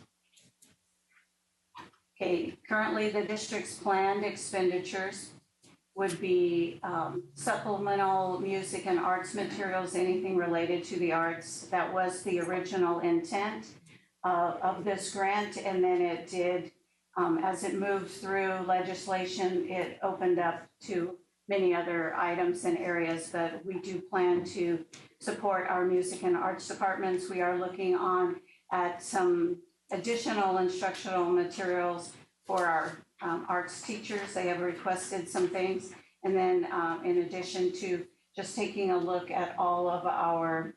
Okay, currently the district's planned expenditures would be supplemental music and arts materials, anything related to the arts. That was the original intent of this grant, and then it did, as it moved through legislation, it opened up to many other items and areas, but we do plan to support our music and arts departments. We are looking on at some additional instructional materials for our arts teachers. They have requested some things. And then in addition to just taking a look at all of our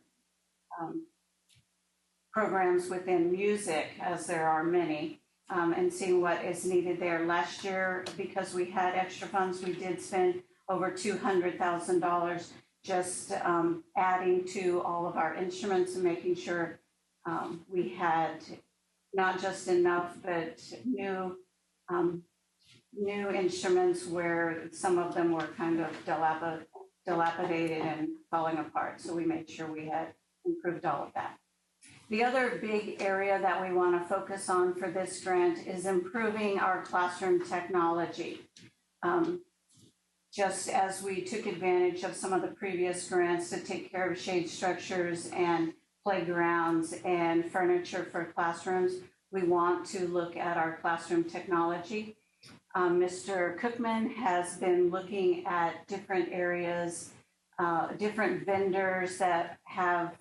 programs within music, as there are many, and seeing what is needed there. Last year, because we had extra funds, we did spend over $200,000 just adding to all of our instruments and making sure we had not just enough, but new instruments where some of them were kind of dilapidated and falling apart. So we made sure we had improved all of that. The other big area that we want to focus on for this grant is improving our classroom technology. Just as we took advantage of some of the previous grants to take care of shade structures and playgrounds and furniture for classrooms, We want to look at our classroom technology. Mr. Cookman has been looking at different areas, different vendors that have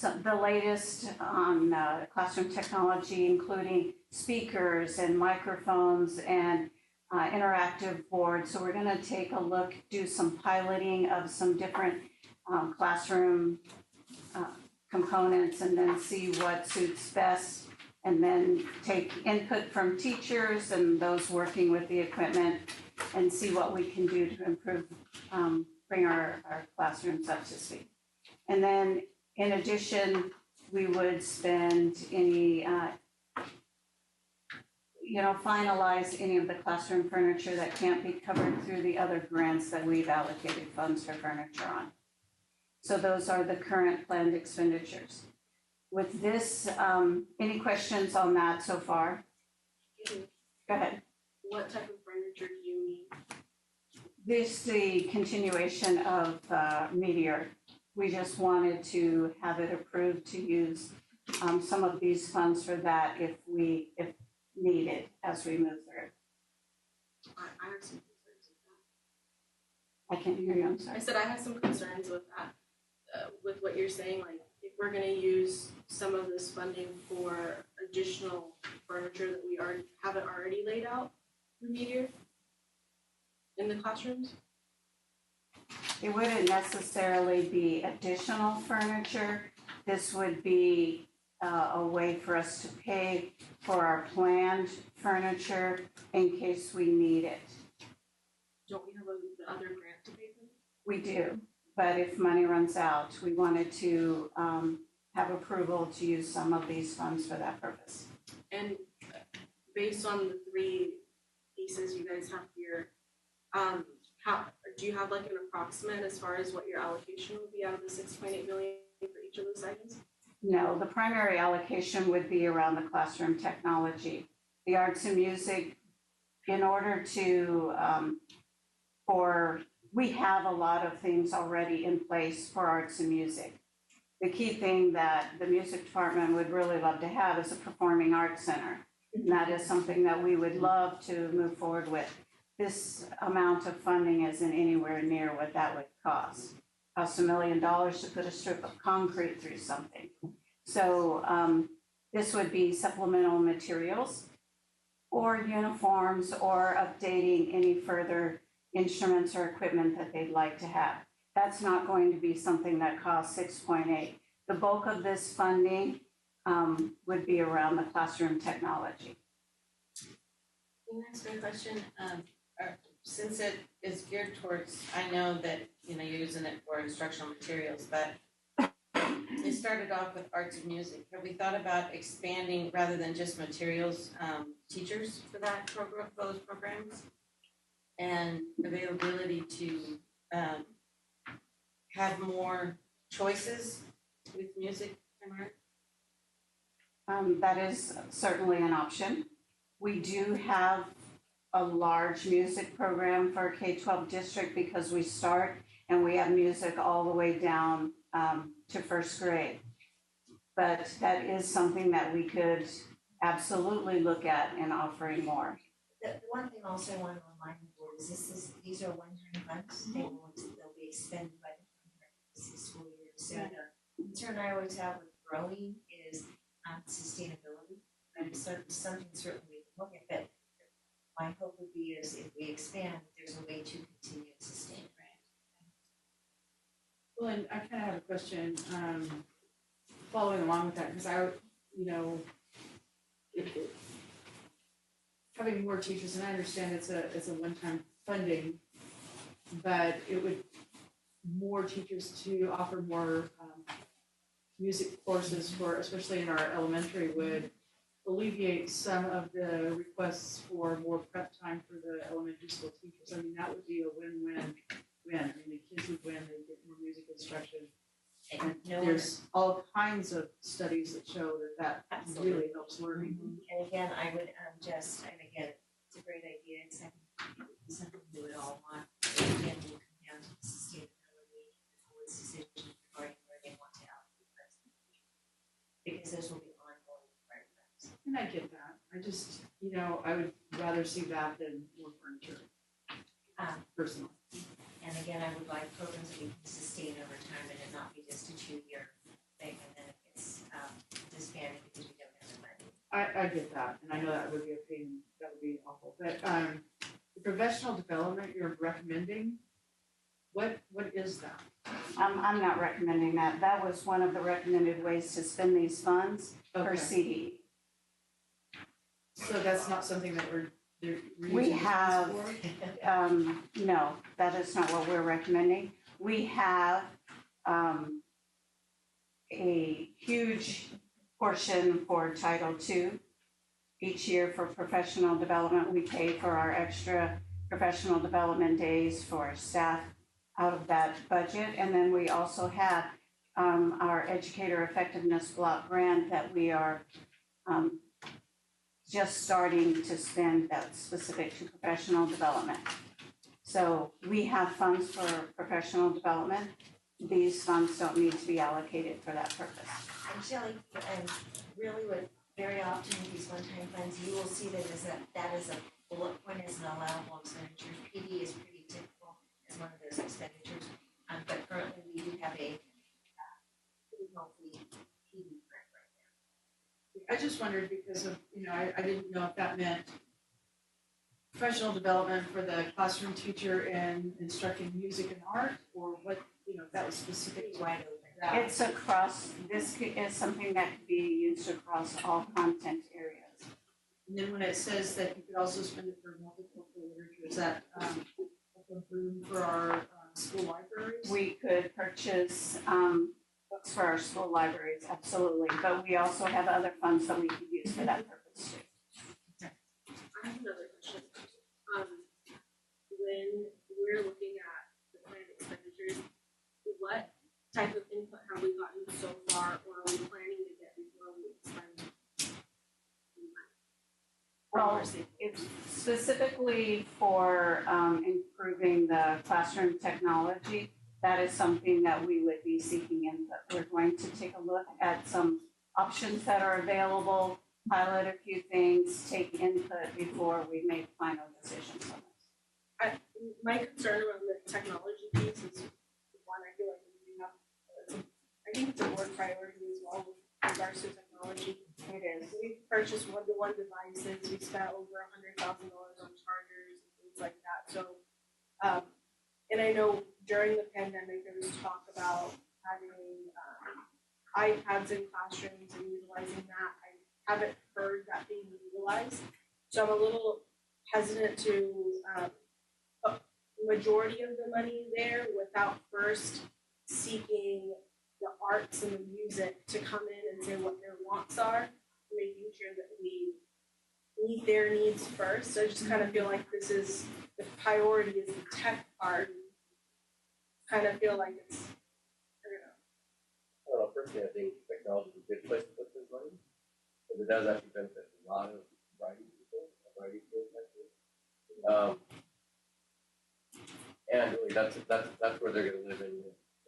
the latest on classroom technology, including speakers and microphones and interactive boards. So we're going to take a look, do some piloting of some different classroom components, and then see what suits best, and then take input from teachers and those working with the equipment, and see what we can do to improve, bring our classrooms up to speed. And then in addition, we would spend any, finalize any of the classroom furniture that can't be covered through the other grants that we've allocated funds for furniture on. So those are the current planned expenditures. With this, any questions on that so far? Go ahead. What type of furniture do you need? This is the continuation of Meteor. We just wanted to have it approved to use some of these funds for that if needed as we move through. I have some concerns with that. I can't hear you, I'm sorry. I said I have some concerns with that, with what you're saying, like if we're gonna use some of this funding for additional furniture that we haven't already laid out for Meteor in the classrooms. It wouldn't necessarily be additional furniture. This would be a way for us to pay for our planned furniture in case we need it. Don't we have the other grant to pay for? We do, but if money runs out, we wanted to have approval to use some of these funds for that purpose. And based on the 3 pieces you guys have here, how do you have like an approximate as far as what your allocation would be out of the $6.8 million for each of those items? No, the primary allocation would be around the classroom technology. The arts and music, in order to, we have a lot of things already in place for arts and music. The key thing that the music department would really love to have is a performing arts center. And that is something that we would love to move forward with. This amount of funding isn't anywhere near what that would cost. Costs $1 million to put a strip of concrete through something. So this would be supplemental materials or uniforms or updating any further instruments or equipment that they'd like to have. That's not going to be something that costs 6.8. The bulk of this funding would be around the classroom technology. Can I ask you a question? Since it is geared towards, I know that you're using it for instructional materials, but it started off with arts and music. Have we thought about expanding rather than just materials, teachers for that program, those programs, and availability to have more choices with music and art? That is certainly an option. We do have a large music program for a K-12 district because we start and we have music all the way down to first grade. But that is something that we could absolutely look at in offering more. The one thing also I want to remind the board is these are one-time funds. They'll be expended by the contract this school year. So the concern I always have with growing is sustainability. And so something certainly we can look at, but my hope would be is if we expand, there's a way to continue to sustain it. Well, and I kind of have a question, following along with that, because having more teachers, and I understand it's a one-time funding, but it would more teachers to offer more music courses for, especially in our elementary, would alleviate some of the requests for more prep time for the elementary school teachers. I mean, that would be a win-win. I mean, the kids would win, they get more music instruction. And there's all kinds of studies that show that really helps learning. And again, I would it's a great idea. It's something we would all want. Again, we'll come down to sustainability and the board's decision regarding where they want to allocate funds. Because those will be ongoing part of And I get that. I just, I would rather see that than more furniture, personally. And again, I would like programs that we can sustain over time and it not be just a 2-year thing and then it gets disbanded because we don't have the money. I get that, and I know that would be a pain, that would be awful, but, the professional development you're recommending, what is that? I'm not recommending that. That was one of the recommended ways to spend these funds per Okay. CD. So that's not something that we're We using have, funds for? no, that is not what we're recommending. We have, a huge portion for Title II. Each year for professional development, we pay for our extra professional development days for staff out of that budget. And then we also have our educator effectiveness block grant that we are just starting to spend that's specific to professional development. So we have funds for professional development. These funds don't need to be allocated for that purpose. And Shelley, and really what very often with these one-time funds, you will see that is a bullet point as an allowable expenditure. PD is pretty typical as one of those expenditures. But currently we do have a pretty healthy PD grant right now. I just wondered because of, I didn't know if that meant professional development for the classroom teacher in instructing music and art, or what, if that was specific to wide open. that. It's across, this is something that could be used across all content areas. And then when it says that you could also spend it for multicultural literature, is that room for our school libraries? We could purchase books for our school libraries, absolutely, but we also have other funds that we could use for that purpose too. I have another question. When we're looking at the planned expenditures, what type of input have we gotten so far, or are we planning to get before we spend? Well, it's specifically for improving the classroom technology. That is something that we would be seeking input. We're going to take a look at some options that are available, pilot a few things, take input before we make final decisions on this. My concern around the technology piece is one I feel like we have. I think it's a board priority as well with regards to technology. It is. We purchased one-to-one devices. We spent over $100,000 on chargers and things like that. So, and I know during the pandemic there was talk about having iPads in classrooms and utilizing that. I haven't heard that being utilized, so I'm a little hesitant to put majority of the money there without first seeking the arts and the music to come in and say what their wants are, making sure that we meet their needs first. So I just kind of feel like this is the priority is the tech part. Kind of feel like it's, I don't know. Personally, I think technology is a good place to put this money, because it does actually benefit a lot of writing people, writing skills actually. And really, that's where they're going to live in.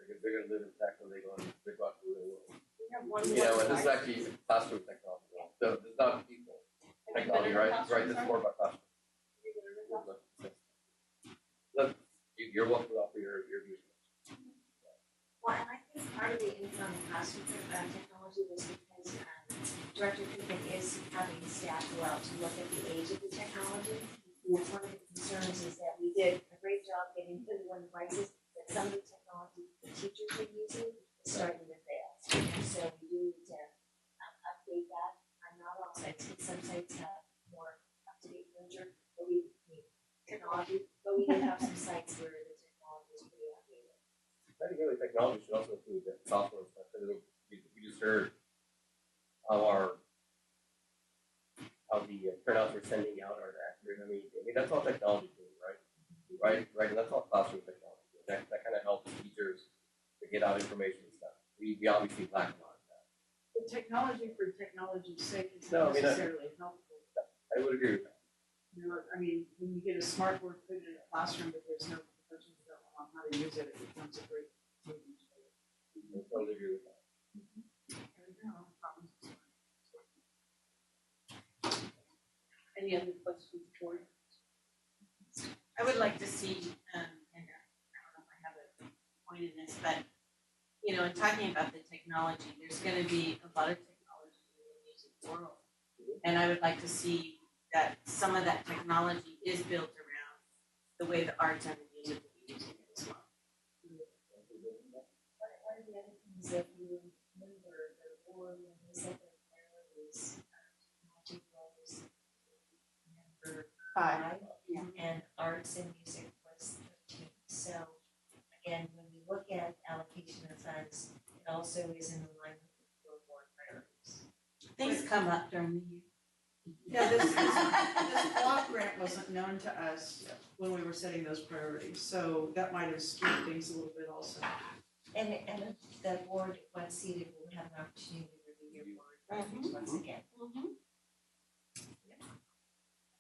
They're going to live in tech when they go out to the real world. And this is actually classroom technology. So it's not people technology, right? Right. This is more about classroom. Look, you're welcome to offer your views. Well, and I think part of the income classroom technology was because Director Coogan is having staff go out to look at the age of the technology. And that's one of the concerns is that we did a great job getting 31 devices, but some of the technology the teachers are using is starting to fail. So we do need to update that. Not all sites, but some sites have more up-to-date furniture, but we need technology, but we do have some sites where the technology is pretty outdated. I think really technology should also include the software and stuff. We just heard how the printouts we're sending out are accurate. I mean that's all technology too, right? Right, and that's all classroom technology. That kind of helps teachers to get out information and stuff. We obviously lack a lot of that. The technology for technology's sake is No, not necessarily helpful. I would agree with that. When you get a smart board put in a classroom, but there's no professional development on how to use it, it becomes a great moving tool. I totally agree with that. Any other questions for you? I would like to see, and I don't know if I have a point in this, but, you know, in talking about the technology, there's gonna be a lot of technology in the music world. And I would like to see that some of that technology is built around the way the arts and the music will be using it as well. One of the other things that you remember, the board, when they set their priorities, technology was number 5, and arts and music was 13. So again, when we look at allocation of funds, it also is in alignment with your board priorities. Things come up during the year. Yeah, this block grant wasn't known to us when we were setting those priorities, so that might have skewed things a little bit also. And the board, once seated, will have an opportunity to review your board priorities once again.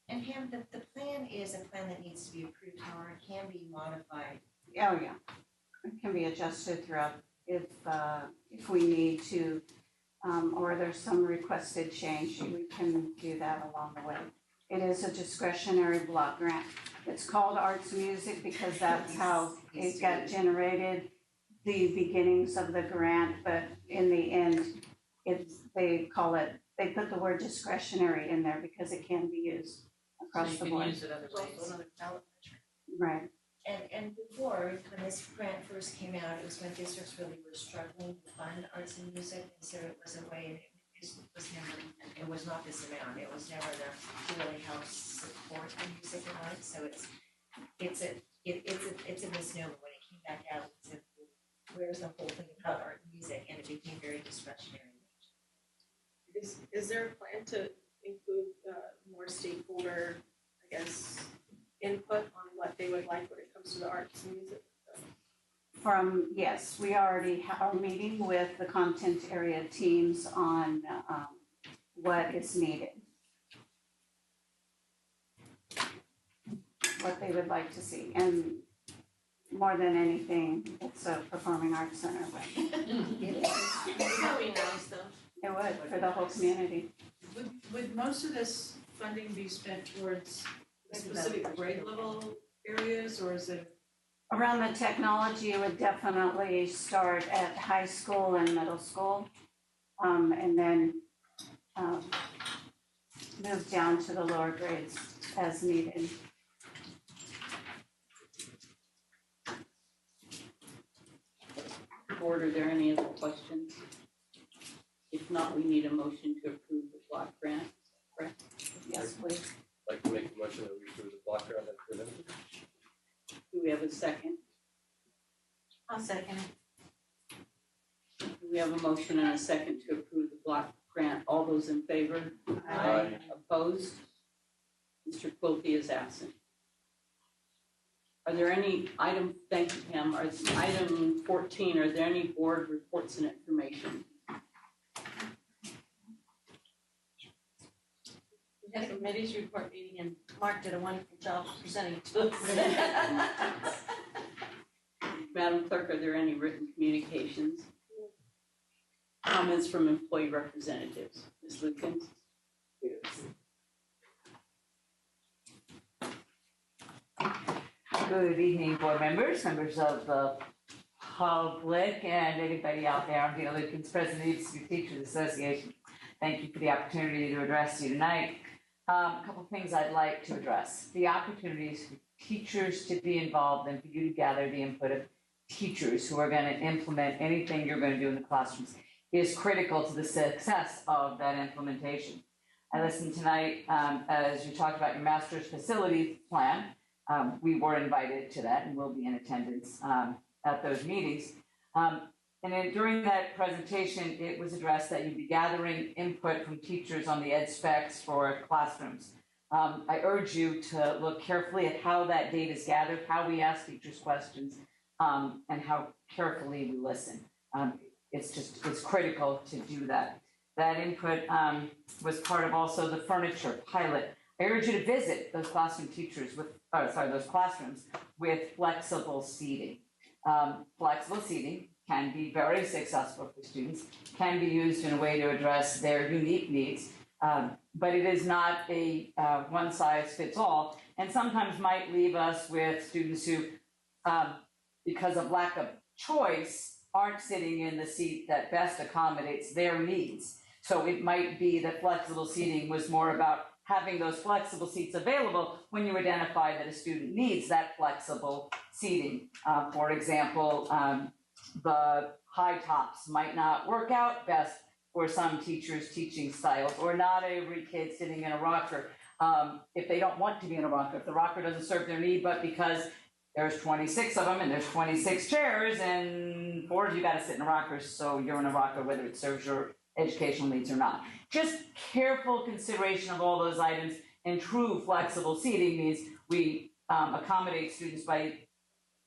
And Pam, the plan is a plan that needs to be approved, however, it can be modified. Oh, yeah. It can be adjusted throughout if we need to, or there's some requested change, we can do that along the way. It is a discretionary block grant. It's called Arts Music because that's how it got generated, the beginnings of the grant, but in the end, they put the word discretionary in there because it can be used across the board. So you can use it other ways. Right. And before, when this grant first came out, it was when districts really were struggling to fund arts and music, and so it was a way, and it was not this amount, it was never enough to really help support the music and arts, so it's a misnomer. When it came back out, it said, where's the whole thing about art and music, and it became very discretionary. Is there a plan to include more stakeholder, I guess, input on what they would like when it comes to the arts and music? Yes, we already are meeting with the content area teams on what is needed. What they would like to see, and more than anything, it's a performing arts center. It would be nice though. It would, for the whole community. Would most of this funding be spent towards specific grade level areas, or is it? Around the technology, it would definitely start at high school and middle school, and then move down to the lower grades as needed. Board, are there any other questions? If not, we need a motion to approve the block grant, correct? Yes, please. I'd like to make a motion that we approve the block grant as presented. Do we have a second? I'll second it. Do we have a motion and a second to approve the block grant? All those in favor? Aye. Opposed? Mr. Quilty is absent. Are there any thank you, Pam, item 14, are there any board reports and information? We had a committee's report meeting and Mark did a wonderful job presenting to us. Madam Clerk, are there any written communications? Comments from employee representatives? Ms. Lukens? Good evening, board members, members of the public, and anybody out there. I'm Dina Lukens, President of the Institute Teachers Association. Thank you for the opportunity to address you tonight. A couple of things I'd like to address. The opportunities for teachers to be involved and for you to gather the input of teachers who are going to implement anything you're going to do in the classrooms is critical to the success of that implementation. I listened tonight as you talked about your master's facilities plan. We were invited to that and will be in attendance at those meetings. And then during that presentation, it was addressed that you'd be gathering input from teachers on the ed specs for classrooms. I urge you to look carefully at how that data is gathered, how we ask teachers questions, and how carefully we listen. It's critical to do that. That input was part of also the furniture pilot. I urge you to visit those classroom those classrooms with flexible seating. Flexible seating can be very successful for students, can be used in a way to address their unique needs. But it is not a one size fits all, and sometimes might leave us with students who, because of lack of choice, aren't sitting in the seat that best accommodates their needs. So it might be that flexible seating was more about having those flexible seats available when you identify that a student needs that flexible seating. For example, the high tops might not work out best for some teachers' teaching styles, or not every kid sitting in a rocker if they don't want to be in a rocker, if the rocker doesn't serve their need, but because there's 26 of them and there's 26 chairs and 4 of you gotta sit in a rocker, so you're in a rocker whether it serves your educational needs or not. Just careful consideration of all those items, and true flexible seating means we accommodate students by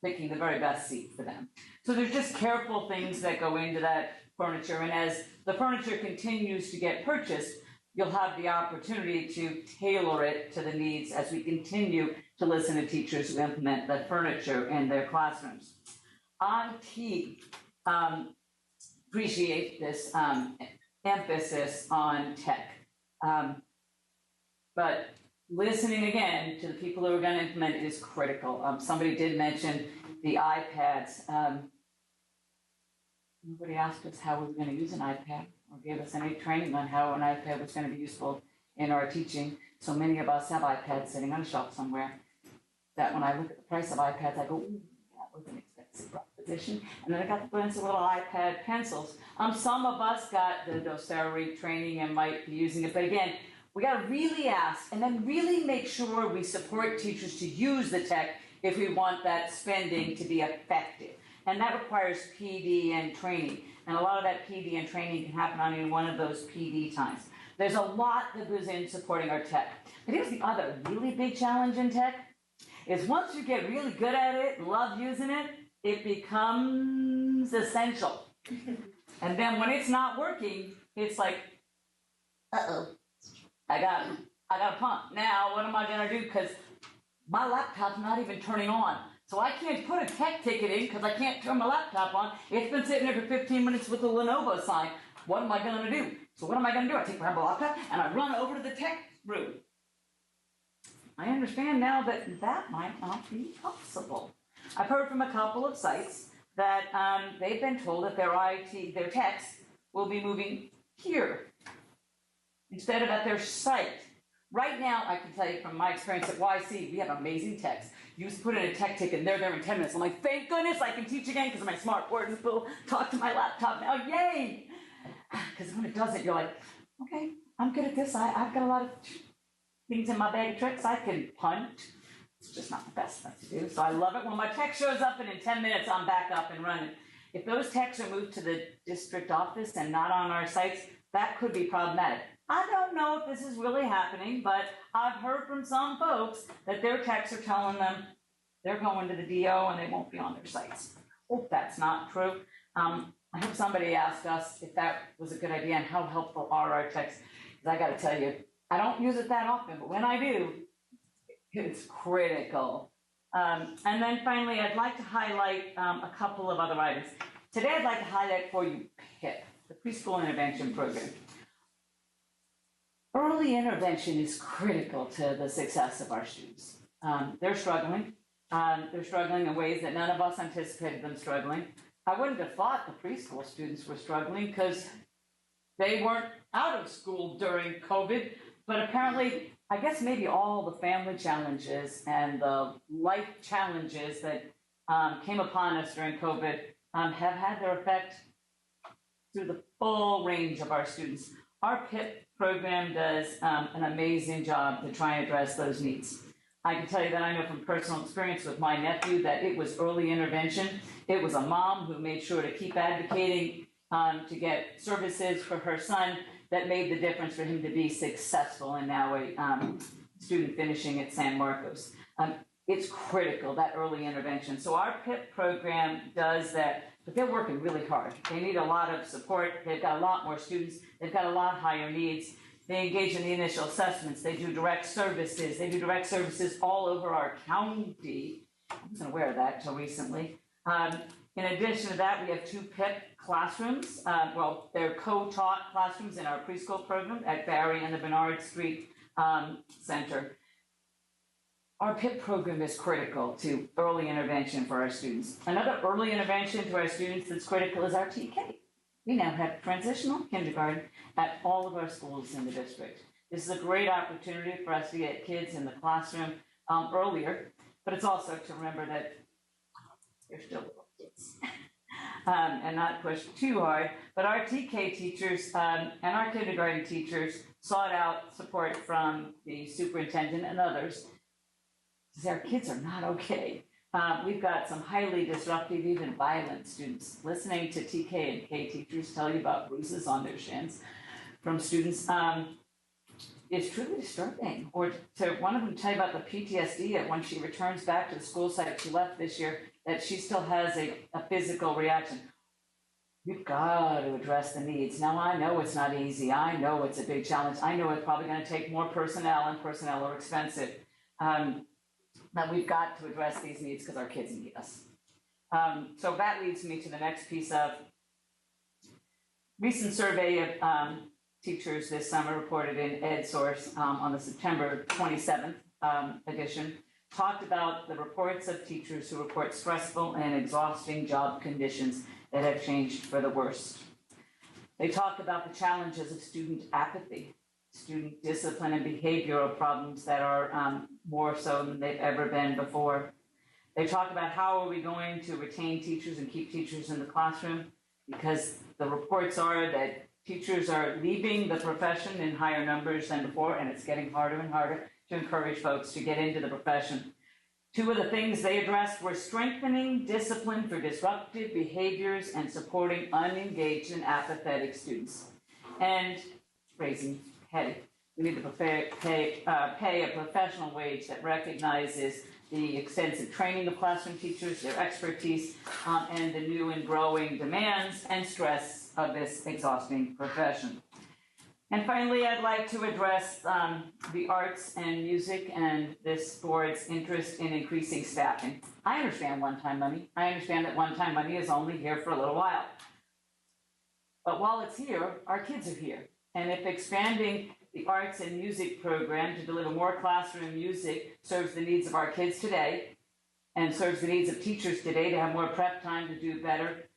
picking the very best seat for them. So there's just careful things that go into that furniture, and as the furniture continues to get purchased, you'll have the opportunity to tailor it to the needs as we continue to listen to teachers who implement the furniture in their classrooms. IT, appreciate this emphasis on tech. But listening again to the people who are going to implement it is critical. Somebody did mention the iPads. Nobody asked us how we were going to use an iPad or gave us any training on how an iPad was going to be useful in our teaching. So many of us have iPads sitting on a shelf somewhere that when I look at the price of iPads, I go, ooh, that was an expensive proposition. And then I got to put in some little iPad pencils. Some of us got the docere training and might be using it. But again, we got to really ask and then really make sure we support teachers to use the tech if we want that spending to be effective. And that requires PD and training. And a lot of that PD and training can happen on any one of those PD times. There's a lot that goes in supporting our tech. But here's the other really big challenge in tech, is once you get really good at it and love using it, it becomes essential. And then when it's not working, it's like, uh-oh, I got a pump. Now, what am I gonna do? Because my laptop's not even turning on. So I can't put a tech ticket in because I can't turn my laptop on. It's been sitting there for 15 minutes with the Lenovo sign. What am I going to do? So what am I going to do? I take my laptop and I run over to the tech room. I understand now that that might not be possible. I've heard from a couple of sites that they've been told that their techs will be moving here instead of at their site. Right now, I can tell you from my experience at YC, we have amazing techs. You just put in a tech ticket and they're there in 10 minutes. I'm like, thank goodness I can teach again because of my smart board and will talk to my laptop now, yay! Because when it doesn't, you're like, okay, I'm good at this. I've got a lot of things in my bag of tricks I can punt. It's just not the best thing to do. So I love it when my tech shows up and in 10 minutes I'm back up and running. If those techs are moved to the district office and not on our sites, that could be problematic. I don't know if this is really happening, but I've heard from some folks that their techs are telling them they're going to the DO and they won't be on their sites. Hope that's not true. I hope somebody asked us if that was a good idea and how helpful are our techs. Because I got to tell you, I don't use it that often, but when I do, it's critical. And then finally, I'd like to highlight a couple of other items. Today, I'd like to highlight for you PIP, the Preschool Intervention Program. Early intervention is critical to the success of our students. They're struggling. They're struggling in ways that none of us anticipated them struggling. I wouldn't have thought the preschool students were struggling because they weren't out of school during COVID, but apparently, I guess maybe all the family challenges and the life challenges that came upon us during COVID have had their effect through the full range of our students. Our PIP program does an amazing job to try and address those needs. I can tell you that I know from personal experience with my nephew that it was early intervention. It was a mom who made sure to keep advocating to get services for her son that made the difference for him to be successful and now a student finishing at San Marcos. It's critical, that early intervention. So our PIP program does that, but they're working really hard. They need a lot of support. They've got a lot more students. They've got a lot higher needs. They engage in the initial assessments. They do direct services. They do direct services all over our county. I wasn't aware of that until recently. In addition to that, we have 2 PIP classrooms. Well, they're co-taught classrooms in our preschool program at Barry and the Bernard Street Center. Our PIP program is critical to early intervention for our students. Another early intervention to our students that's critical is our TK. We now have transitional kindergarten at all of our schools in the district. This is a great opportunity for us to get kids in the classroom earlier, but it's also to remember that they're still little kids and not push too hard. But our TK teachers and our kindergarten teachers sought out support from the superintendent and others. Our kids are not okay. We've got some highly disruptive, even violent students. Listening to TK and K teachers tell you about bruises on their shins from students is truly disturbing. Or to one of them tell you about the PTSD of when she returns back to the school site she left this year, that she still has a physical reaction. We've got to address the needs. Now, I know it's not easy. I know it's a big challenge. I know it's probably going to take more personnel, and personnel are expensive. But we've got to address these needs because our kids need us. So that leads me to the next piece of recent survey of teachers this summer reported in EdSource on the September 27th edition, talked about the reports of teachers who report stressful and exhausting job conditions that have changed for the worst. They talked about the challenges of student apathy, student discipline and behavioral problems that are more so than they've ever been before. They talk about how are we going to retain teachers and keep teachers in the classroom, because the reports are that teachers are leaving the profession in higher numbers than before, and it's getting harder and harder to encourage folks to get into the profession. 2 of the things they addressed were strengthening discipline for disruptive behaviors and supporting unengaged and apathetic students, and raising pay. We need to pay a professional wage that recognizes the extensive training of classroom teachers, their expertise, and the new and growing demands and stress of this exhausting profession. And finally, I'd like to address the arts and music and this board's interest in increasing staffing. I understand one-time money. I understand that one-time money is only here for a little while. But while it's here, our kids are here. And if expanding the arts and music program to deliver more classroom music serves the needs of our kids today and serves the needs of teachers today to have more prep time to do better,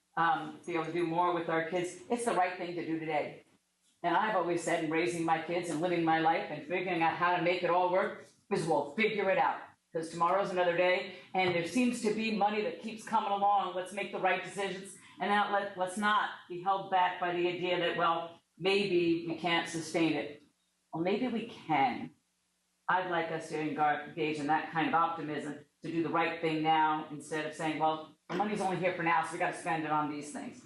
be able to do more with our kids, it's the right thing to do today. And I've always said in raising my kids and living my life and figuring out how to make it all work is we'll figure it out, because tomorrow's another day and there seems to be money that keeps coming along. Let's make the right decisions and let's not be held back by the idea that, well, maybe we can't sustain it. Well, maybe we can. I'd like us to engage in that kind of optimism to do the right thing now instead of saying, well, the money's only here for now, so we got to spend it on these things.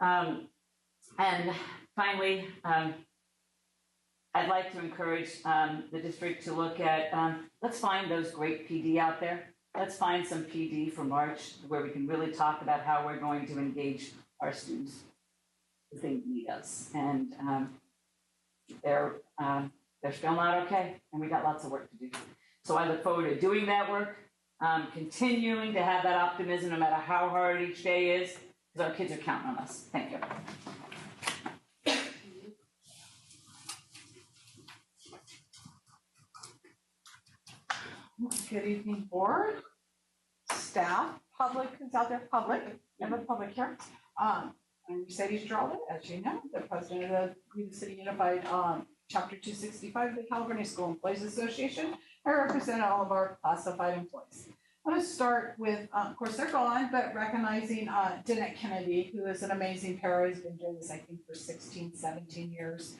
And finally, I'd like to encourage the district to look at, let's find those great PD out there. Let's find some PD for March where we can really talk about how we're going to engage our students. They need us, and they're still not okay, and we got lots of work to do. So I look forward to doing that work, continuing to have that optimism no matter how hard each day is, because our kids are counting on us. Thank you. Good evening, board, staff, public who's out there, public, never public here. I'm Mercedes Geraldine, as you know, the president of the Yuba City Unified Chapter 265 of the California School Employees Association. I represent all of our classified employees. I'm going to start with, of course, they're gone, but recognizing Danette Kennedy, who is an amazing para, has been doing this, I think, for 16, 17 years.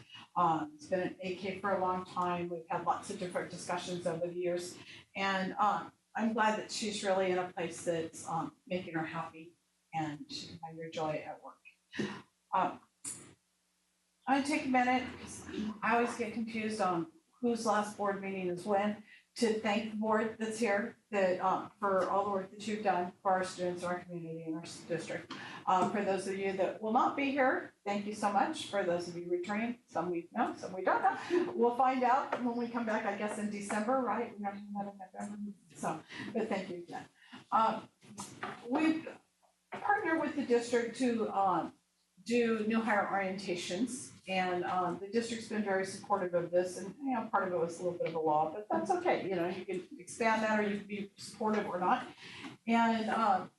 It's been an AK for a long time. We've had lots of different discussions over the years. And I'm glad that she's really in a place that's making her happy and she can find her joy at work. I'm going to take a minute, because I always get confused on whose last board meeting is when, to thank the board that's here that for all the work that you've done for our students, our community, and our district. For those of you that will not be here, thank you so much. For those of you returning, some we know, some we don't know. We'll find out when we come back, I guess, in December, right? We're not in November. So, but thank you again. partner with the district to do new hire orientations. And the district's been very supportive of this, and part of it was a little bit of a law, but that's okay. You can expand that, or you can be supportive or not. And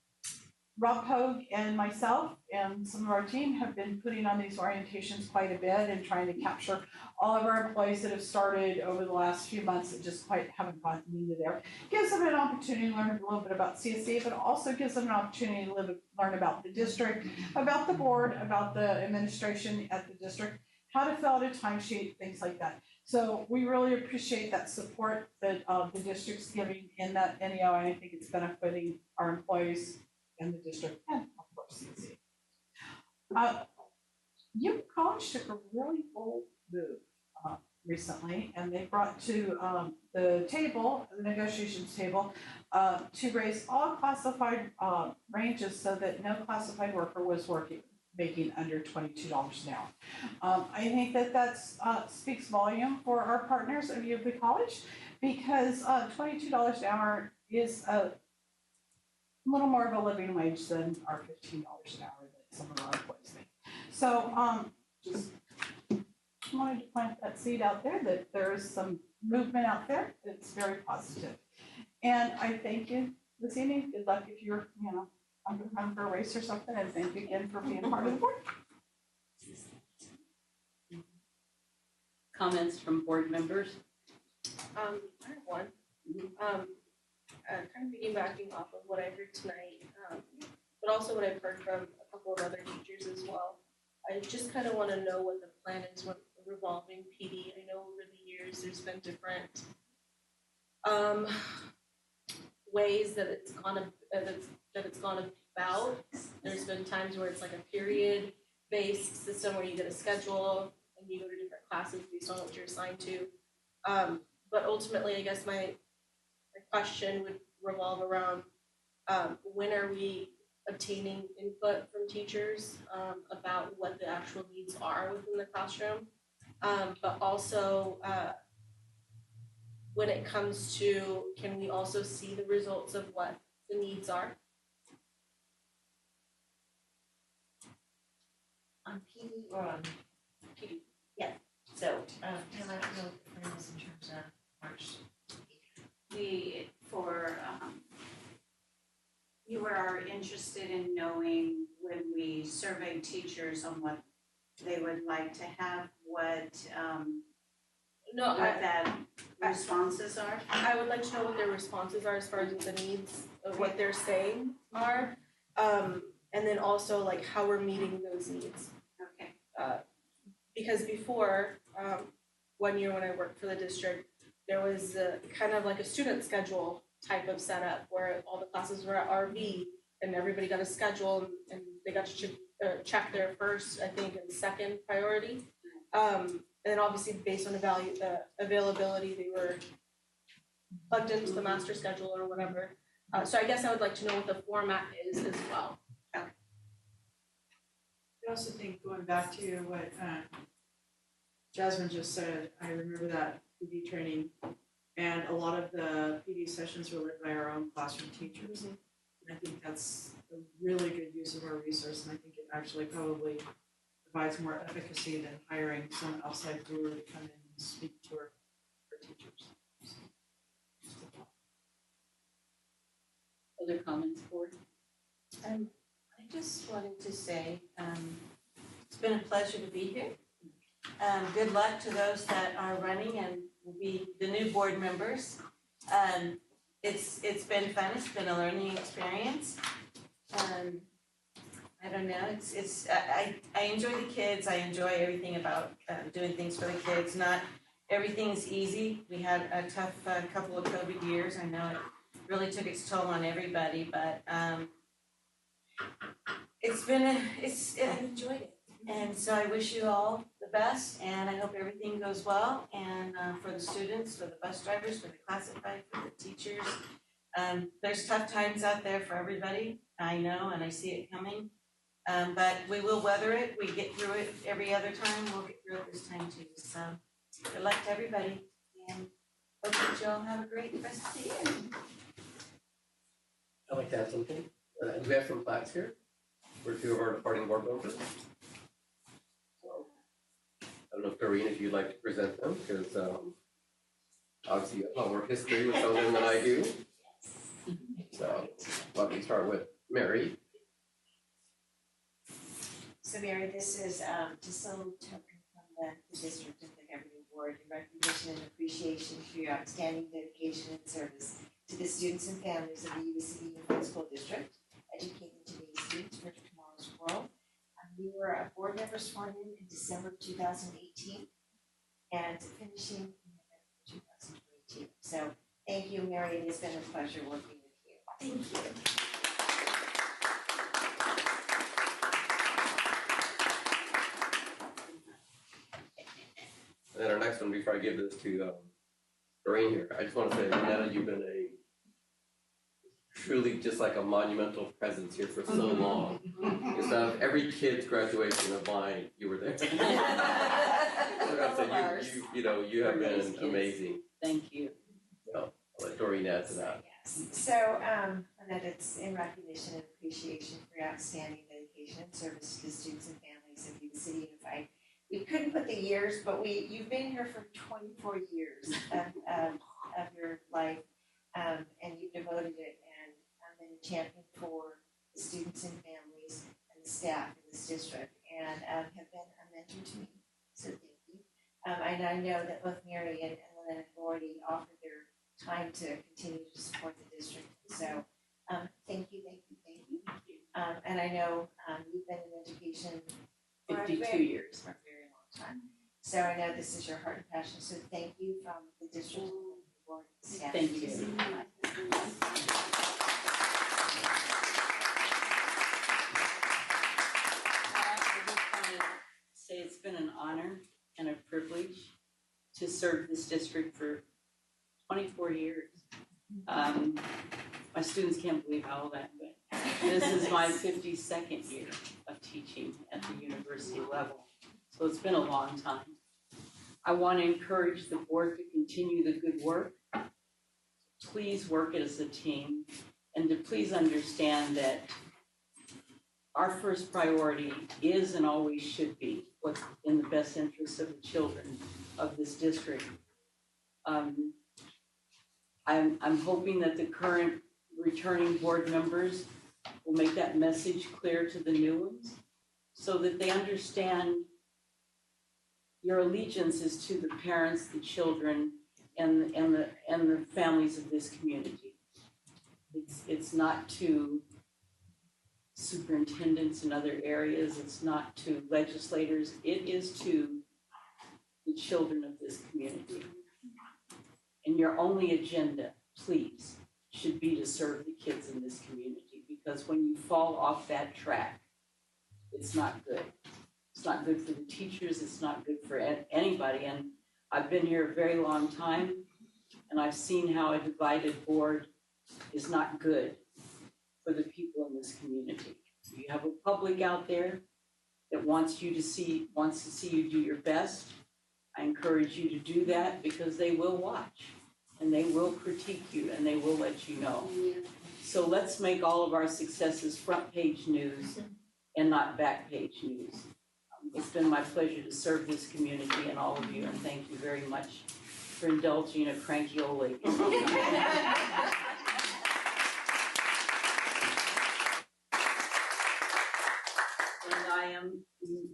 Rob Pogue and myself and some of our team have been putting on these orientations quite a bit and trying to capture all of our employees that have started over the last few months that just quite haven't gotten into there. Gives them an opportunity to learn a little bit about CSE, but also gives them an opportunity to learn about the district, about the board, about the administration at the district, how to fill out a timesheet, things like that. So we really appreciate that support that the district's giving in that NEO, and I think it's benefiting our employees in the district and of course CSE. Yuba College took a really bold move recently, and they brought to the table, the negotiations table, to raise all classified ranges so that no classified worker was making under $22 an hour. I think that speaks volume for our partners of Yuba College, because $22 an hour is a little more of a living wage than our $15 an hour that some of our employees make. So just wanted to plant that seed out there that there is some movement out there that's very positive. And I thank you this evening. Good luck if you're, run for a race or something, and thank you again for being part of the board. Comments from board members? I have one. Kind of piggybacking off of what I heard tonight, but also what I've heard from a couple of other teachers as well. I just kind of want to know what the plan is with the revolving PD. I know over the years there's been different ways that it's gone about. There's been times where it's like a period-based system where you get a schedule and you go to different classes based on what you're assigned to. But ultimately, I guess my question would revolve around when are we obtaining input from teachers about what the actual needs are within the classroom, but also when it comes to, can we also see the results of what the needs are? On PD or on PD? Yeah. So, Pam, I don't know what the plan is in terms of March. You are interested in knowing when we survey teachers on what they would like to have, what responses are? I would like to know what their responses are as far as the needs of what they're saying are, and then also like how we're meeting those needs. Okay. Because before, 1 year when I worked for the district, there was kind of like a student schedule type of setup where all the classes were at RV and everybody got a schedule and they got to check their first, I think, and second priority. And then obviously based on the availability, they were plugged into the master schedule or whatever. So I guess I would like to know what the format is as well. I also think, going back to what Jasmine just said, I remember that PD training, and a lot of the PD sessions were led by our own classroom teachers. And I think that's a really good use of our resource, and I think it actually probably provides more efficacy than hiring some outside guru to come in and speak to our teachers. Other comments, board? I just wanted to say it's been a pleasure to be here. Good luck to those that are running and will be the new board members. It's been fun. It's been a learning experience. I don't know. I enjoy the kids. I enjoy everything about doing things for the kids. Not everything's easy. We had a tough couple of COVID years. I know it really took its toll on everybody, but I've enjoyed it. And so I wish you all the best, and I hope everything goes well. And for the students, for the bus drivers, for the classified, for the teachers, there's tough times out there for everybody. I know, and I see it coming. But we will weather it. We get through it every other time. We'll get through it this time too. So good luck to everybody, and hope that you all have a great rest of the year. I'd like to add something. Do we have some plaques here? for two of our departing board members. So, I don't know if Doreen, if you'd like to present them, because obviously you have a lot more history with some of them than I do. So let me start with Mary. So Mary, this is just a little token from the district and the governing board in recognition and appreciation for your outstanding dedication and service to the students and families of the Yuba-Sutter Unified School District, educating today's students for tomorrow's world. You were a board member sworn in December of 2018 and finishing in November 2022. So thank you, Mary. It has been a pleasure working with you. Thank you. And then our next one, before I give this to Doreen here, I just want to say, Netta, you've been a truly just like a monumental presence here for so long. It's not every kid's graduation of mine, you were there. So you have been amazing. Thank you. I'll let Doreen add to that. So, Annette, it's in recognition and appreciation for your outstanding dedication and service to the students and families of Yuba-Sutter Unified. We couldn't put the years, but you've been here for 24 years of your life, and you've devoted it and been a champion for the students and families and the staff in this district, and have been a mentor to me. So thank you. And I know that both Mary and Lynette have already offered their time to continue to support the district. So thank you. And I know you've been in education for 52 years. For a very long time. So I know this is your heart and passion. So thank you from the district and the board and staff. Thank you. Say it's been an honor and a privilege to serve this district for 24 years. My students can't believe how old I've been. This is my 52nd year of teaching at the university level, so it's been a long time. I want to encourage the board to continue the good work. Please work as a team, and to please understand that our first priority is and always should be what's in the best interest of the children of this district. I'm hoping that the current returning board members will make that message clear to the new ones so that they understand your allegiance is to the parents, the children, and the families of this community. It's not to superintendents in other areas, it's not to legislators, it is to the children of this community. And your only agenda, please, should be to serve the kids in this community, because when you fall off that track, it's not good. It's not good for the teachers, it's not good for anybody. And I've been here a very long time, and I've seen how a divided board is not good for the people in this community. You have a public out there that wants to see you do your best. I encourage you to do that, because they will watch and they will critique you and they will let you know. So let's make all of our successes front page news and not back page news. It's been my pleasure to serve this community and all of you, and thank you very much for indulging a cranky old lady. I am,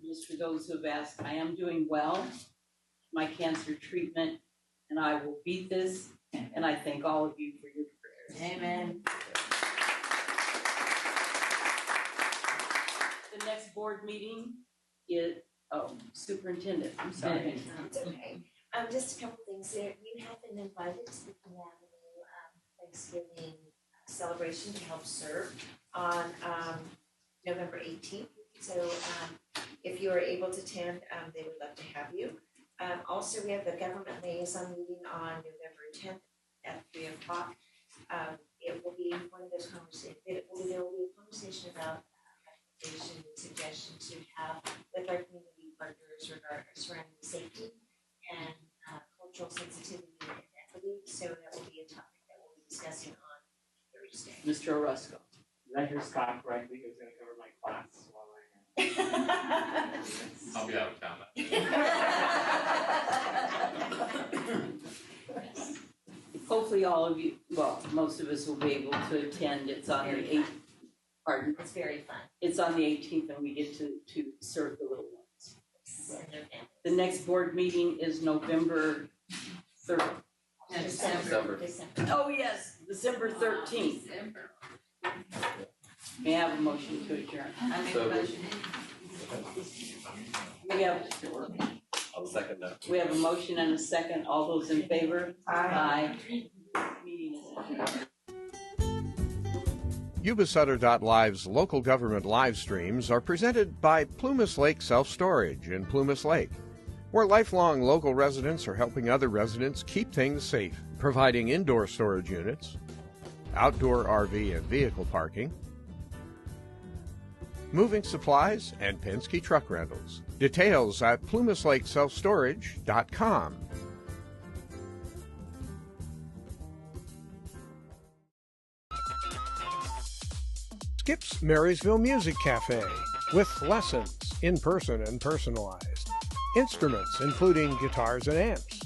just for those who have asked, I am doing well, my cancer treatment, and I will beat this, and I thank all of you for your prayers. Amen. The next board meeting is, superintendent, I'm sorry. It's okay. Just a couple things there. You have been invited to the Aven Thanksgiving celebration to help serve on November 18th. So if you are able to attend, they would love to have you. Also, we have the government liaison meeting on November 10th at 3 o'clock. It will be one of those conversations. There will be a conversation about recommendations and suggestions to have with our community partners regarding surrounding safety and cultural sensitivity and equity. So that will be a topic that we'll be discussing on Thursday. Mr. Orozco. Did I hear Scott correctly? He was going to cover my class. I'll be out of town. Hopefully all of you, well, most of us will be able to attend. It's on the 8th, pardon? It's very fun. It's on the 18th and we get to serve the little ones. The next board meeting is November 3rd. December. Oh, yes, December 13th. May I have a motion to adjourn? I make a motion. I'll second that. We have a motion and a second. All those in favor? Aye. Meeting is adjourned. Yuba-Sutter.live's local government live streams are presented by Plumas Lake Self-Storage in Plumas Lake, where lifelong local residents are helping other residents keep things safe, providing indoor storage units, outdoor RV and vehicle parking, moving supplies, and Penske truck rentals. Details at plumaslakeselfstorage.com. Skip's Marysville Music Cafe, with lessons, in person and personalized. Instruments including guitars and amps,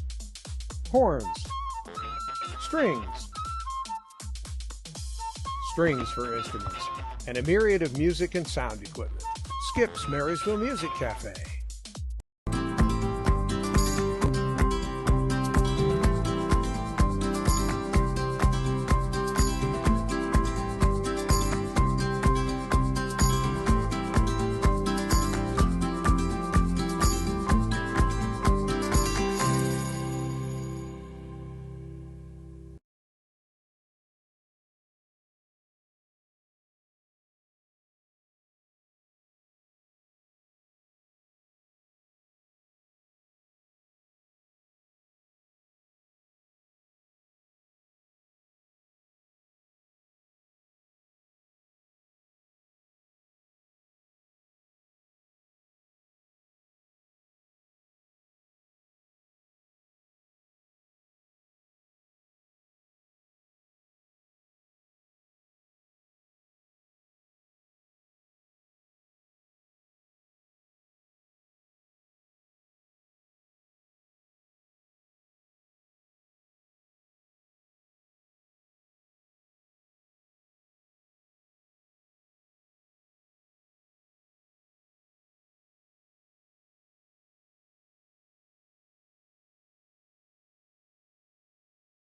horns, strings for instruments, and a myriad of music and sound equipment. Skip's Marysville Music Cafe.